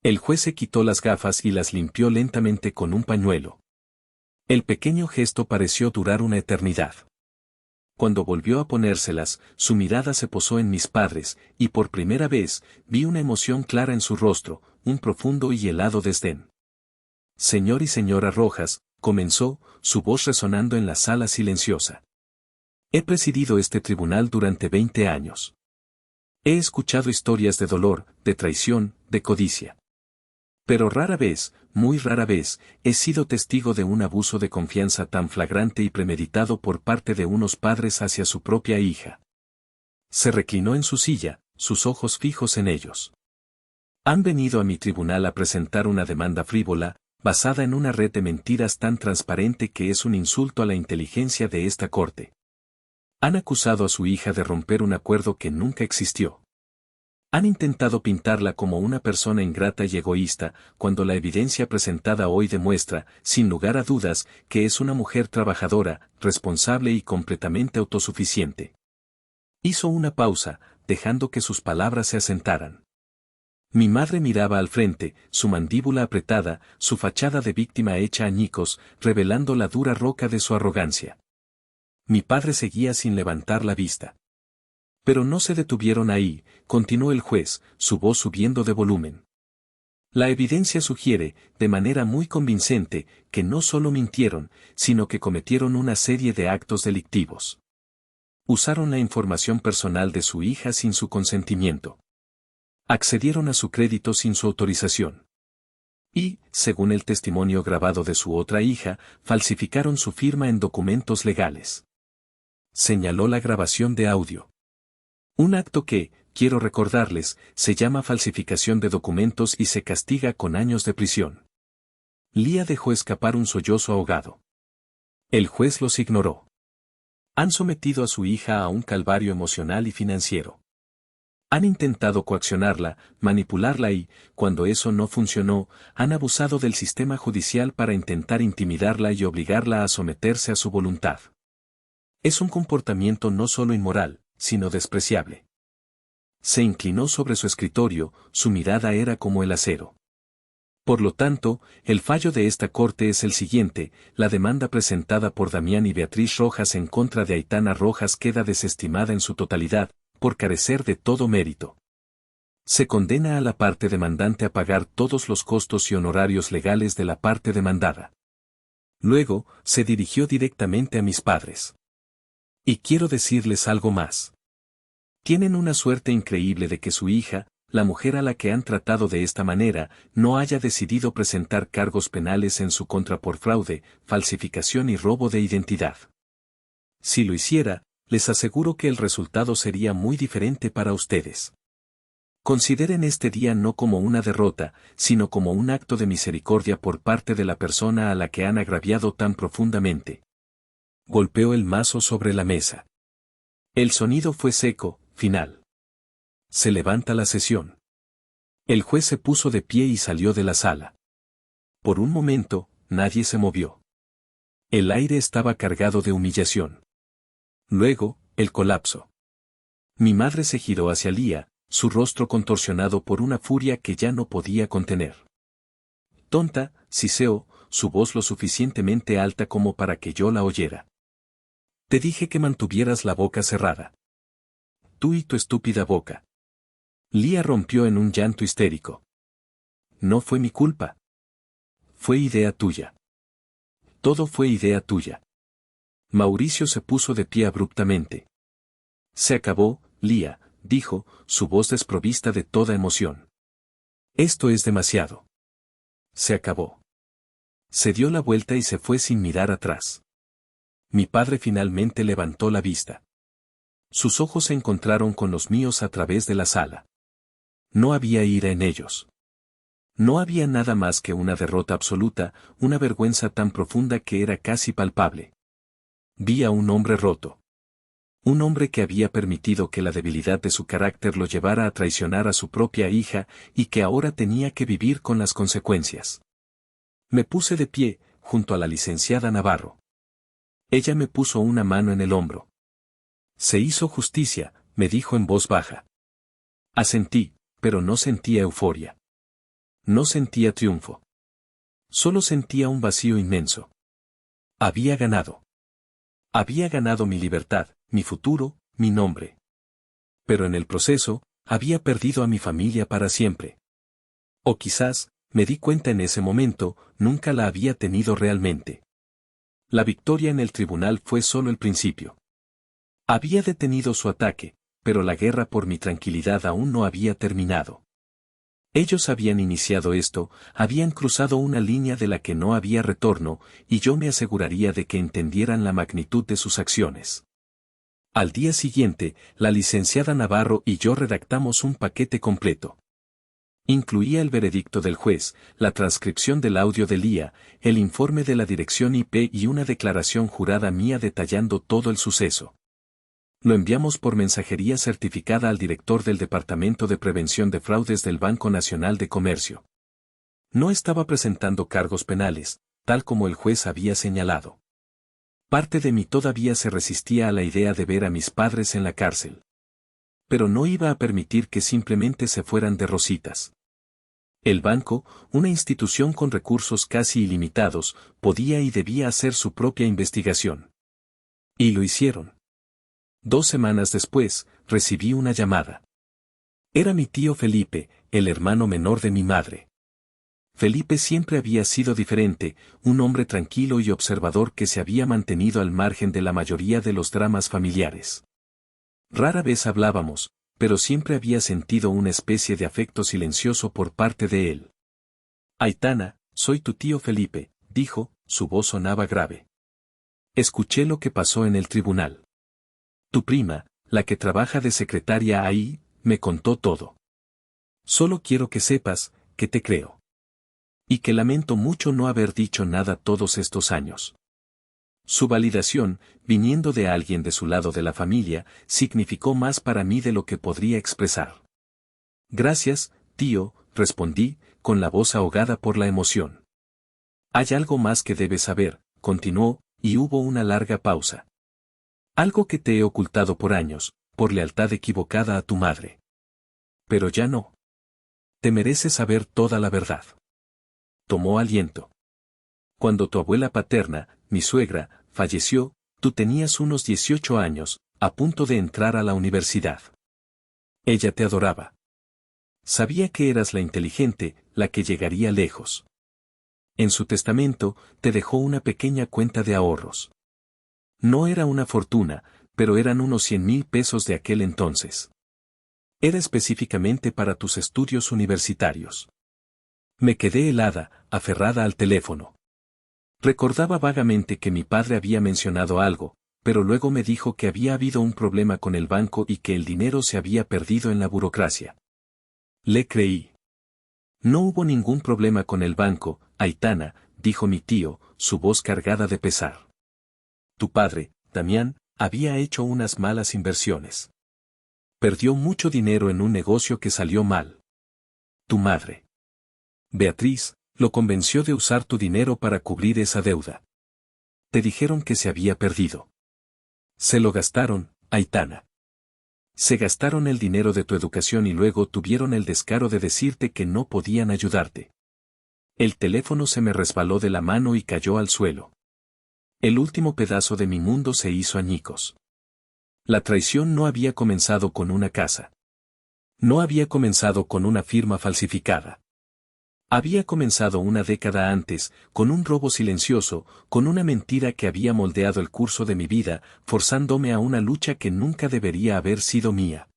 El juez se quitó las gafas y las limpió lentamente con un pañuelo. El pequeño gesto pareció durar una eternidad. Cuando volvió a ponérselas, su mirada se posó en mis padres, y por primera vez, vi una emoción clara en su rostro, un profundo y helado desdén. Señor y señora Rojas, comenzó, su voz resonando en la sala silenciosa. He presidido este tribunal durante 20 años. He escuchado historias de dolor, de traición, de codicia. Pero rara vez, muy rara vez, he sido testigo de un abuso de confianza tan flagrante y premeditado por parte de unos padres hacia su propia hija. Se reclinó en su silla, sus ojos fijos en ellos. Han venido a mi tribunal a presentar una demanda frívola, basada en una red de mentiras tan transparente que es un insulto a la inteligencia de esta corte. Han acusado a su hija de romper un acuerdo que nunca existió. Han intentado pintarla como una persona ingrata y egoísta, cuando la evidencia presentada hoy demuestra, sin lugar a dudas, que es una mujer trabajadora, responsable y completamente autosuficiente. Hizo una pausa, dejando que sus palabras se asentaran. Mi madre miraba al frente, su mandíbula apretada, su fachada de víctima hecha añicos, revelando la dura roca de su arrogancia. Mi padre seguía sin levantar la vista. Pero no se detuvieron ahí, continuó el juez, su voz subiendo de volumen. La evidencia sugiere, de manera muy convincente, que no solo mintieron, sino que cometieron una serie de actos delictivos. Usaron la información personal de su hija sin su consentimiento. Accedieron a su crédito sin su autorización. Y, según el testimonio grabado de su otra hija, falsificaron su firma en documentos legales. Señaló la grabación de audio. Un acto que, quiero recordarles, se llama falsificación de documentos y se castiga con años de prisión. Lía dejó escapar un sollozo ahogado. El juez los ignoró. Han sometido a su hija a un calvario emocional y financiero. Han intentado coaccionarla, manipularla y, cuando eso no funcionó, han abusado del sistema judicial para intentar intimidarla y obligarla a someterse a su voluntad. Es un comportamiento no solo inmoral, sino despreciable. Se inclinó sobre su escritorio, su mirada era como el acero. Por lo tanto, el fallo de esta corte es el siguiente: la demanda presentada por Damián y Beatriz Rojas en contra de Aitana Rojas queda desestimada en su totalidad, por carecer de todo mérito. Se condena a la parte demandante a pagar todos los costos y honorarios legales de la parte demandada. Luego, se dirigió directamente a mis padres. Y quiero decirles algo más. Tienen una suerte increíble de que su hija, la mujer a la que han tratado de esta manera, no haya decidido presentar cargos penales en su contra por fraude, falsificación y robo de identidad. Si lo hiciera, les aseguro que el resultado sería muy diferente para ustedes. Consideren este día no como una derrota, sino como un acto de misericordia por parte de la persona a la que han agraviado tan profundamente. Golpeó el mazo sobre la mesa. El sonido fue seco, final. Se levanta la sesión. El juez se puso de pie y salió de la sala. Por un momento, nadie se movió. El aire estaba cargado de humillación. Luego, el colapso. Mi madre se giró hacia Lía, su rostro contorsionado por una furia que ya no podía contener. Tonta, siseó, su voz lo suficientemente alta como para que yo la oyera. Te dije que mantuvieras la boca cerrada. Tú y tu estúpida boca. Lía rompió en un llanto histérico. No fue mi culpa. Fue idea tuya. Todo fue idea tuya. Mauricio se puso de pie abruptamente. Se acabó, Lía, dijo, su voz desprovista de toda emoción. Esto es demasiado. Se acabó. Se dio la vuelta y se fue sin mirar atrás. Mi padre finalmente levantó la vista. Sus ojos se encontraron con los míos a través de la sala. No había ira en ellos. No había nada más que una derrota absoluta, una vergüenza tan profunda que era casi palpable. Vi a un hombre roto. Un hombre que había permitido que la debilidad de su carácter lo llevara a traicionar a su propia hija y que ahora tenía que vivir con las consecuencias. Me puse de pie, junto a la licenciada Navarro. Ella me puso una mano en el hombro. Se hizo justicia, me dijo en voz baja. Asentí, pero no sentía euforia. No sentía triunfo. Solo sentía un vacío inmenso. Había ganado. Había ganado mi libertad, mi futuro, mi nombre. Pero en el proceso, había perdido a mi familia para siempre. O quizás, me di cuenta en ese momento, nunca la había tenido realmente. La victoria en el tribunal fue solo el principio. Había detenido su ataque, pero la guerra por mi tranquilidad aún no había terminado. Ellos habían iniciado esto, habían cruzado una línea de la que no había retorno, y yo me aseguraría de que entendieran la magnitud de sus acciones. Al día siguiente, la licenciada Navarro y yo redactamos un paquete completo. Incluía el veredicto del juez, la transcripción del audio del IA, el informe de la dirección IP y una declaración jurada mía detallando todo el suceso. Lo enviamos por mensajería certificada al director del Departamento de Prevención de Fraudes del Banco Nacional de Comercio. No estaba presentando cargos penales, tal como el juez había señalado. Parte de mí todavía se resistía a la idea de ver a mis padres en la cárcel. Pero no iba a permitir que simplemente se fueran de rositas. El banco, una institución con recursos casi ilimitados, podía y debía hacer su propia investigación. Y lo hicieron. 2 semanas después, recibí una llamada. Era mi tío Felipe, el hermano menor de mi madre. Felipe siempre había sido diferente, un hombre tranquilo y observador que se había mantenido al margen de la mayoría de los dramas familiares. Rara vez hablábamos, pero siempre había sentido una especie de afecto silencioso por parte de él. Aitana, soy tu tío Felipe, dijo, su voz sonaba grave. Escuché lo que pasó en el tribunal. Tu prima, la que trabaja de secretaria ahí, me contó todo. Solo quiero que sepas, que te creo. Y que lamento mucho no haber dicho nada todos estos años. Su validación, viniendo de alguien de su lado de la familia, significó más para mí de lo que podría expresar. Gracias, tío, respondí, con la voz ahogada por la emoción. Hay algo más que debes saber, continuó, y hubo una larga pausa. Algo que te he ocultado por años, por lealtad equivocada a tu madre. Pero ya no. Te mereces saber toda la verdad. Tomó aliento. Cuando tu abuela paterna, mi suegra, falleció, tú tenías unos 18 años, a punto de entrar a la universidad. Ella te adoraba. Sabía que eras la inteligente, la que llegaría lejos. En su testamento, te dejó una pequeña cuenta de ahorros. No era una fortuna, pero eran unos 100,000 pesos de aquel entonces. Era específicamente para tus estudios universitarios. Me quedé helada, aferrada al teléfono. Recordaba vagamente que mi padre había mencionado algo, pero luego me dijo que había habido un problema con el banco y que el dinero se había perdido en la burocracia. Le creí. No hubo ningún problema con el banco, Aitana, dijo mi tío, su voz cargada de pesar. Tu padre, Damián, había hecho unas malas inversiones. Perdió mucho dinero en un negocio que salió mal. Tu madre, Beatriz, lo convenció de usar tu dinero para cubrir esa deuda. Te dijeron que se había perdido. Se lo gastaron, Aitana. Se gastaron el dinero de tu educación y luego tuvieron el descaro de decirte que no podían ayudarte. El teléfono se me resbaló de la mano y cayó al suelo. El último pedazo de mi mundo se hizo añicos. La traición no había comenzado con una casa. No había comenzado con una firma falsificada. Había comenzado una década antes, con un robo silencioso, con una mentira que había moldeado el curso de mi vida, forzándome a una lucha que nunca debería haber sido mía.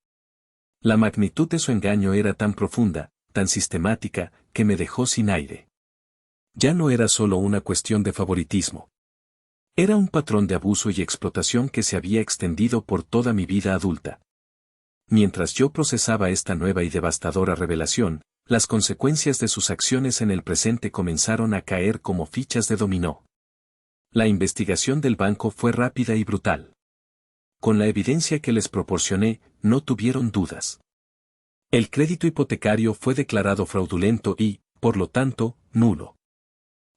La magnitud de su engaño era tan profunda, tan sistemática, que me dejó sin aire. Ya no era solo una cuestión de favoritismo. Era un patrón de abuso y explotación que se había extendido por toda mi vida adulta. Mientras yo procesaba esta nueva y devastadora revelación, las consecuencias de sus acciones en el presente comenzaron a caer como fichas de dominó. La investigación del banco fue rápida y brutal. Con la evidencia que les proporcioné, no tuvieron dudas. El crédito hipotecario fue declarado fraudulento y, por lo tanto, nulo.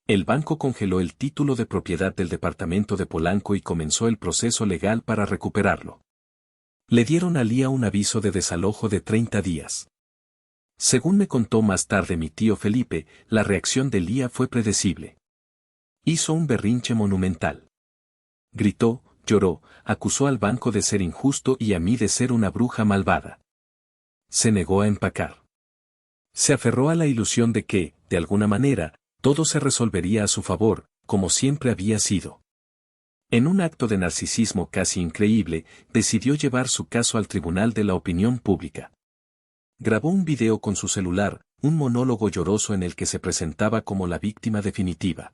El banco congeló el título de propiedad del departamento de Polanco y comenzó el proceso legal para recuperarlo. Le dieron a Lía un aviso de desalojo de 30 días. Según me contó más tarde mi tío Felipe, la reacción de Lía fue predecible. Hizo un berrinche monumental. Gritó, lloró, acusó al banco de ser injusto y a mí de ser una bruja malvada. Se negó a empacar. Se aferró a la ilusión de que, de alguna manera, todo se resolvería a su favor, como siempre había sido. En un acto de narcisismo casi increíble, decidió llevar su caso al tribunal de la opinión pública. Grabó un video con su celular, un monólogo lloroso en el que se presentaba como la víctima definitiva.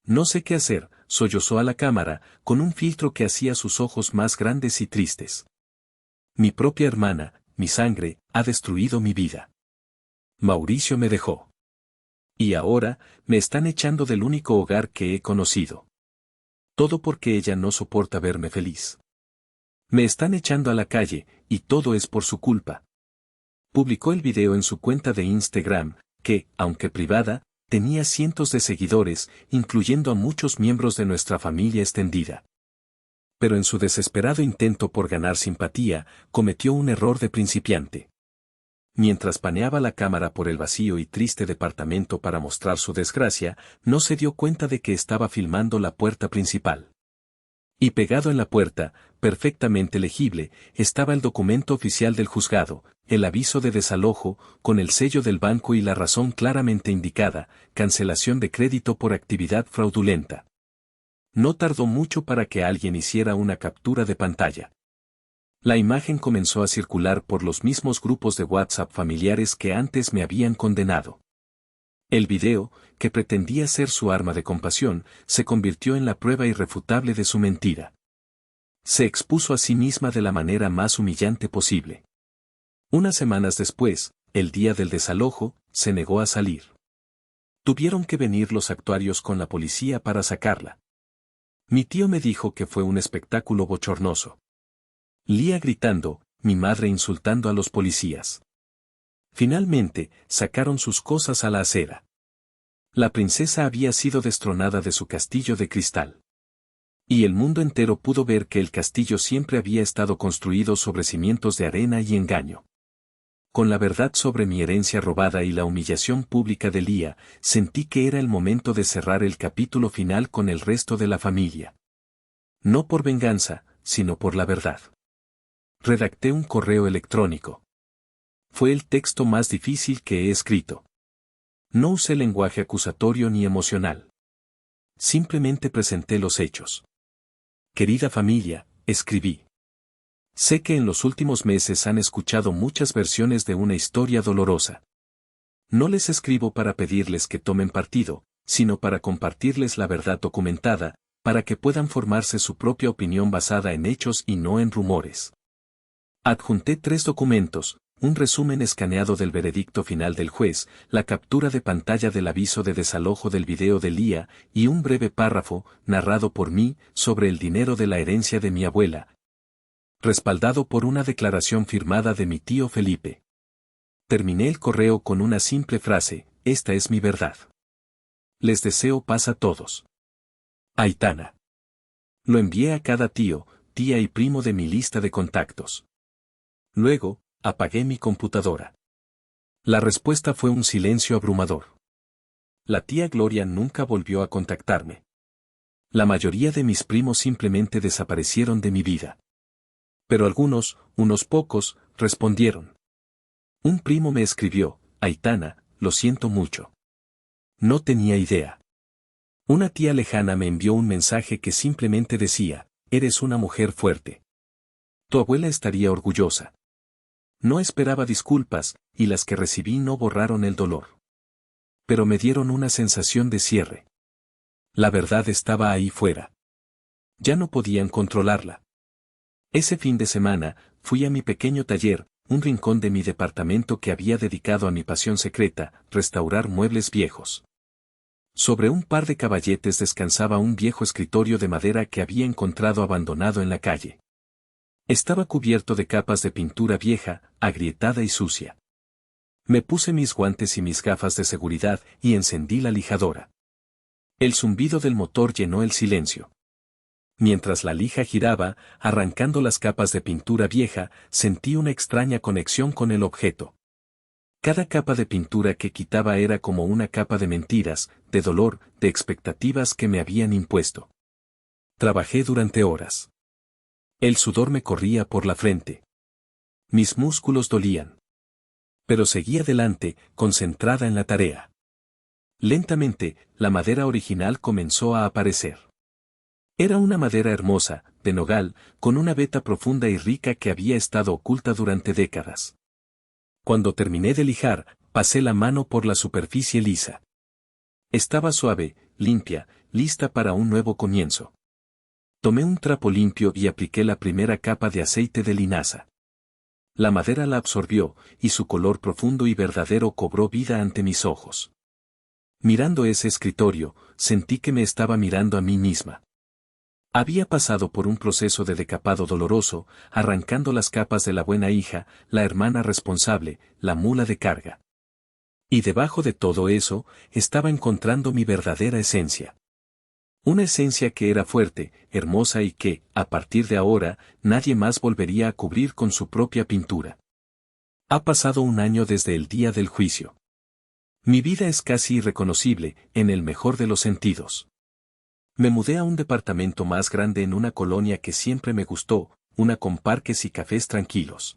No sé qué hacer, sollozó a la cámara, con un filtro que hacía sus ojos más grandes y tristes. Mi propia hermana, mi sangre, ha destruido mi vida. Mauricio me dejó. Y ahora, me están echando del único hogar que he conocido. Todo porque ella no soporta verme feliz. Me están echando a la calle, y todo es por su culpa. Publicó el video en su cuenta de Instagram, que, aunque privada, tenía cientos de seguidores, incluyendo a muchos miembros de nuestra familia extendida. Pero en su desesperado intento por ganar simpatía, cometió un error de principiante. Mientras paneaba la cámara por el vacío y triste departamento para mostrar su desgracia, no se dio cuenta de que estaba filmando la puerta principal. Y pegado en la puerta, perfectamente legible, estaba el documento oficial del juzgado, el aviso de desalojo, con el sello del banco y la razón claramente indicada, cancelación de crédito por actividad fraudulenta. No tardó mucho para que alguien hiciera una captura de pantalla. La imagen comenzó a circular por los mismos grupos de WhatsApp familiares que antes me habían condenado. El video, que pretendía ser su arma de compasión, se convirtió en la prueba irrefutable de su mentira. Se expuso a sí misma de la manera más humillante posible. Unas semanas después, el día del desalojo, se negó a salir. Tuvieron que venir los actuarios con la policía para sacarla. Mi tío me dijo que fue un espectáculo bochornoso. Lía gritando, mi madre insultando a los policías. Finalmente, sacaron sus cosas a la acera. La princesa había sido destronada de su castillo de cristal. Y el mundo entero pudo ver que el castillo siempre había estado construido sobre cimientos de arena y engaño. Con la verdad sobre mi herencia robada y la humillación pública de Lía, sentí que era el momento de cerrar el capítulo final con el resto de la familia. No por venganza, sino por la verdad. Redacté un correo electrónico. Fue el texto más difícil que he escrito. No usé lenguaje acusatorio ni emocional. Simplemente presenté los hechos. Querida familia, escribí. Sé que en los últimos meses han escuchado muchas versiones de una historia dolorosa. No les escribo para pedirles que tomen partido, sino para compartirles la verdad documentada, para que puedan formarse su propia opinión basada en hechos y no en rumores. Adjunté 3 documentos, un resumen escaneado del veredicto final del juez, la captura de pantalla del aviso de desalojo del video de Lía, y un breve párrafo, narrado por mí, sobre el dinero de la herencia de mi abuela, respaldado por una declaración firmada de mi tío Felipe. Terminé el correo con una simple frase, esta es mi verdad. Les deseo paz a todos. Aitana. Lo envié a cada tío, tía y primo de mi lista de contactos. Luego, apagué mi computadora. La respuesta fue un silencio abrumador. La tía Gloria nunca volvió a contactarme. La mayoría de mis primos simplemente desaparecieron de mi vida. Pero algunos, unos pocos, respondieron. Un primo me escribió, Aitana, lo siento mucho. No tenía idea. Una tía lejana me envió un mensaje que simplemente decía, eres una mujer fuerte. Tu abuela estaría orgullosa. No esperaba disculpas, y las que recibí no borraron el dolor. Pero me dieron una sensación de cierre. La verdad estaba ahí fuera. Ya no podían controlarla. Ese fin de semana, fui a mi pequeño taller, un rincón de mi departamento que había dedicado a mi pasión secreta, restaurar muebles viejos. Sobre un par de caballetes descansaba un viejo escritorio de madera que había encontrado abandonado en la calle. Estaba cubierto de capas de pintura vieja, agrietada y sucia. Me puse mis guantes y mis gafas de seguridad y encendí la lijadora. El zumbido del motor llenó el silencio. Mientras la lija giraba, arrancando las capas de pintura vieja, sentí una extraña conexión con el objeto. Cada capa de pintura que quitaba era como una capa de mentiras, de dolor, de expectativas que me habían impuesto. Trabajé durante horas. El sudor me corría por la frente. Mis músculos dolían. Pero seguí adelante, concentrada en la tarea. Lentamente, la madera original comenzó a aparecer. Era una madera hermosa, de nogal, con una veta profunda y rica que había estado oculta durante décadas. Cuando terminé de lijar, pasé la mano por la superficie lisa. Estaba suave, limpia, lista para un nuevo comienzo. Tomé un trapo limpio y apliqué la primera capa de aceite de linaza. La madera la absorbió, y su color profundo y verdadero cobró vida ante mis ojos. Mirando ese escritorio, sentí que me estaba mirando a mí misma. Había pasado por un proceso de decapado doloroso, arrancando las capas de la buena hija, la hermana responsable, la mula de carga. Y debajo de todo eso, estaba encontrando mi verdadera esencia. Una esencia que era fuerte, hermosa y que, a partir de ahora, nadie más volvería a cubrir con su propia pintura. Ha pasado un año desde el día del juicio. Mi vida es casi irreconocible, en el mejor de los sentidos. Me mudé a un departamento más grande en una colonia que siempre me gustó, una con parques y cafés tranquilos.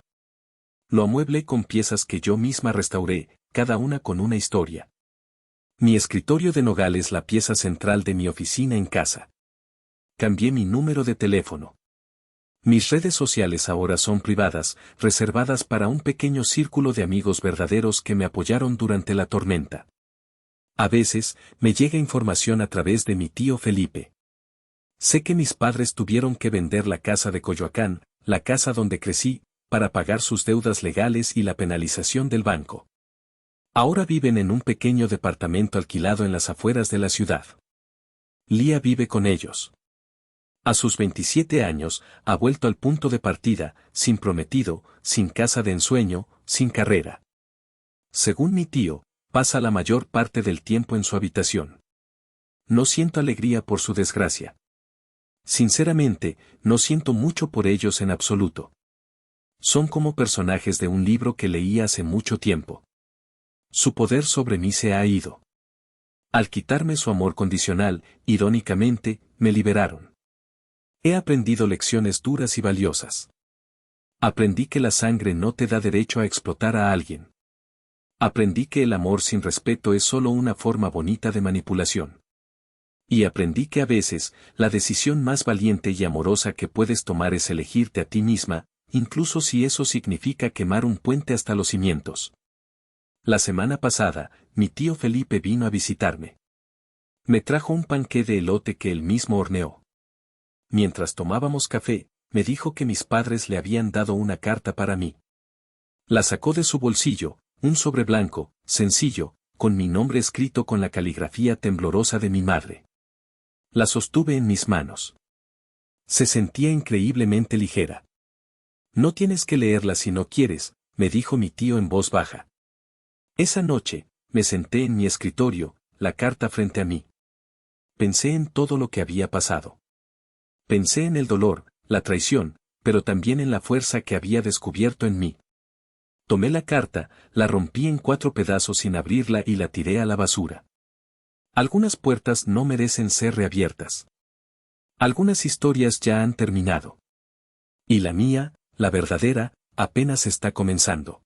Lo amueblé con piezas que yo misma restauré, cada una con una historia. Mi escritorio de nogal es la pieza central de mi oficina en casa. Cambié mi número de teléfono. Mis redes sociales ahora son privadas, reservadas para un pequeño círculo de amigos verdaderos que me apoyaron durante la tormenta. A veces, me llega información a través de mi tío Felipe. Sé que mis padres tuvieron que vender la casa de Coyoacán, la casa donde crecí, para pagar sus deudas legales y la penalización del banco. Ahora viven en un pequeño departamento alquilado en las afueras de la ciudad. Lía vive con ellos. A sus 27 años, ha vuelto al punto de partida, sin prometido, sin casa de ensueño, sin carrera. Según mi tío, pasa la mayor parte del tiempo en su habitación. No siento alegría por su desgracia. Sinceramente, no siento mucho por ellos en absoluto. Son como personajes de un libro que leí hace mucho tiempo. Su poder sobre mí se ha ido. Al quitarme su amor condicional, irónicamente, me liberaron. He aprendido lecciones duras y valiosas. Aprendí que la sangre no te da derecho a explotar a alguien. Aprendí que el amor sin respeto es solo una forma bonita de manipulación. Y aprendí que a veces, la decisión más valiente y amorosa que puedes tomar es elegirte a ti misma, incluso si eso significa quemar un puente hasta los cimientos. La semana pasada, mi tío Felipe vino a visitarme. Me trajo un panqué de elote que él mismo horneó. Mientras tomábamos café, me dijo que mis padres le habían dado una carta para mí. La sacó de su bolsillo, un sobre blanco, sencillo, con mi nombre escrito con la caligrafía temblorosa de mi madre. La sostuve en mis manos. Se sentía increíblemente ligera. No tienes que leerla si no quieres, me dijo mi tío en voz baja. Esa noche, me senté en mi escritorio, la carta frente a mí. Pensé en todo lo que había pasado. Pensé en el dolor, la traición, pero también en la fuerza que había descubierto en mí. Tomé la carta, la rompí en 4 pedazos sin abrirla y la tiré a la basura. Algunas puertas no merecen ser reabiertas. Algunas historias ya han terminado. Y la mía, la verdadera, apenas está comenzando.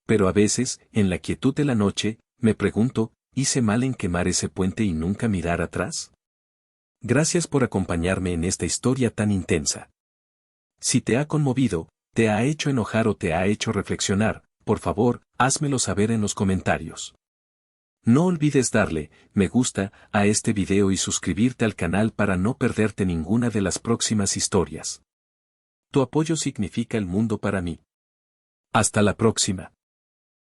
Pero a veces, en la quietud de la noche, me pregunto, ¿hice mal en quemar ese puente y nunca mirar atrás? Gracias por acompañarme en esta historia tan intensa. Si te ha conmovido, te ha hecho enojar o te ha hecho reflexionar, por favor, házmelo saber en los comentarios. No olvides darle me gusta a este video y suscribirte al canal para no perderte ninguna de las próximas historias. Tu apoyo significa el mundo para mí. Hasta la próxima.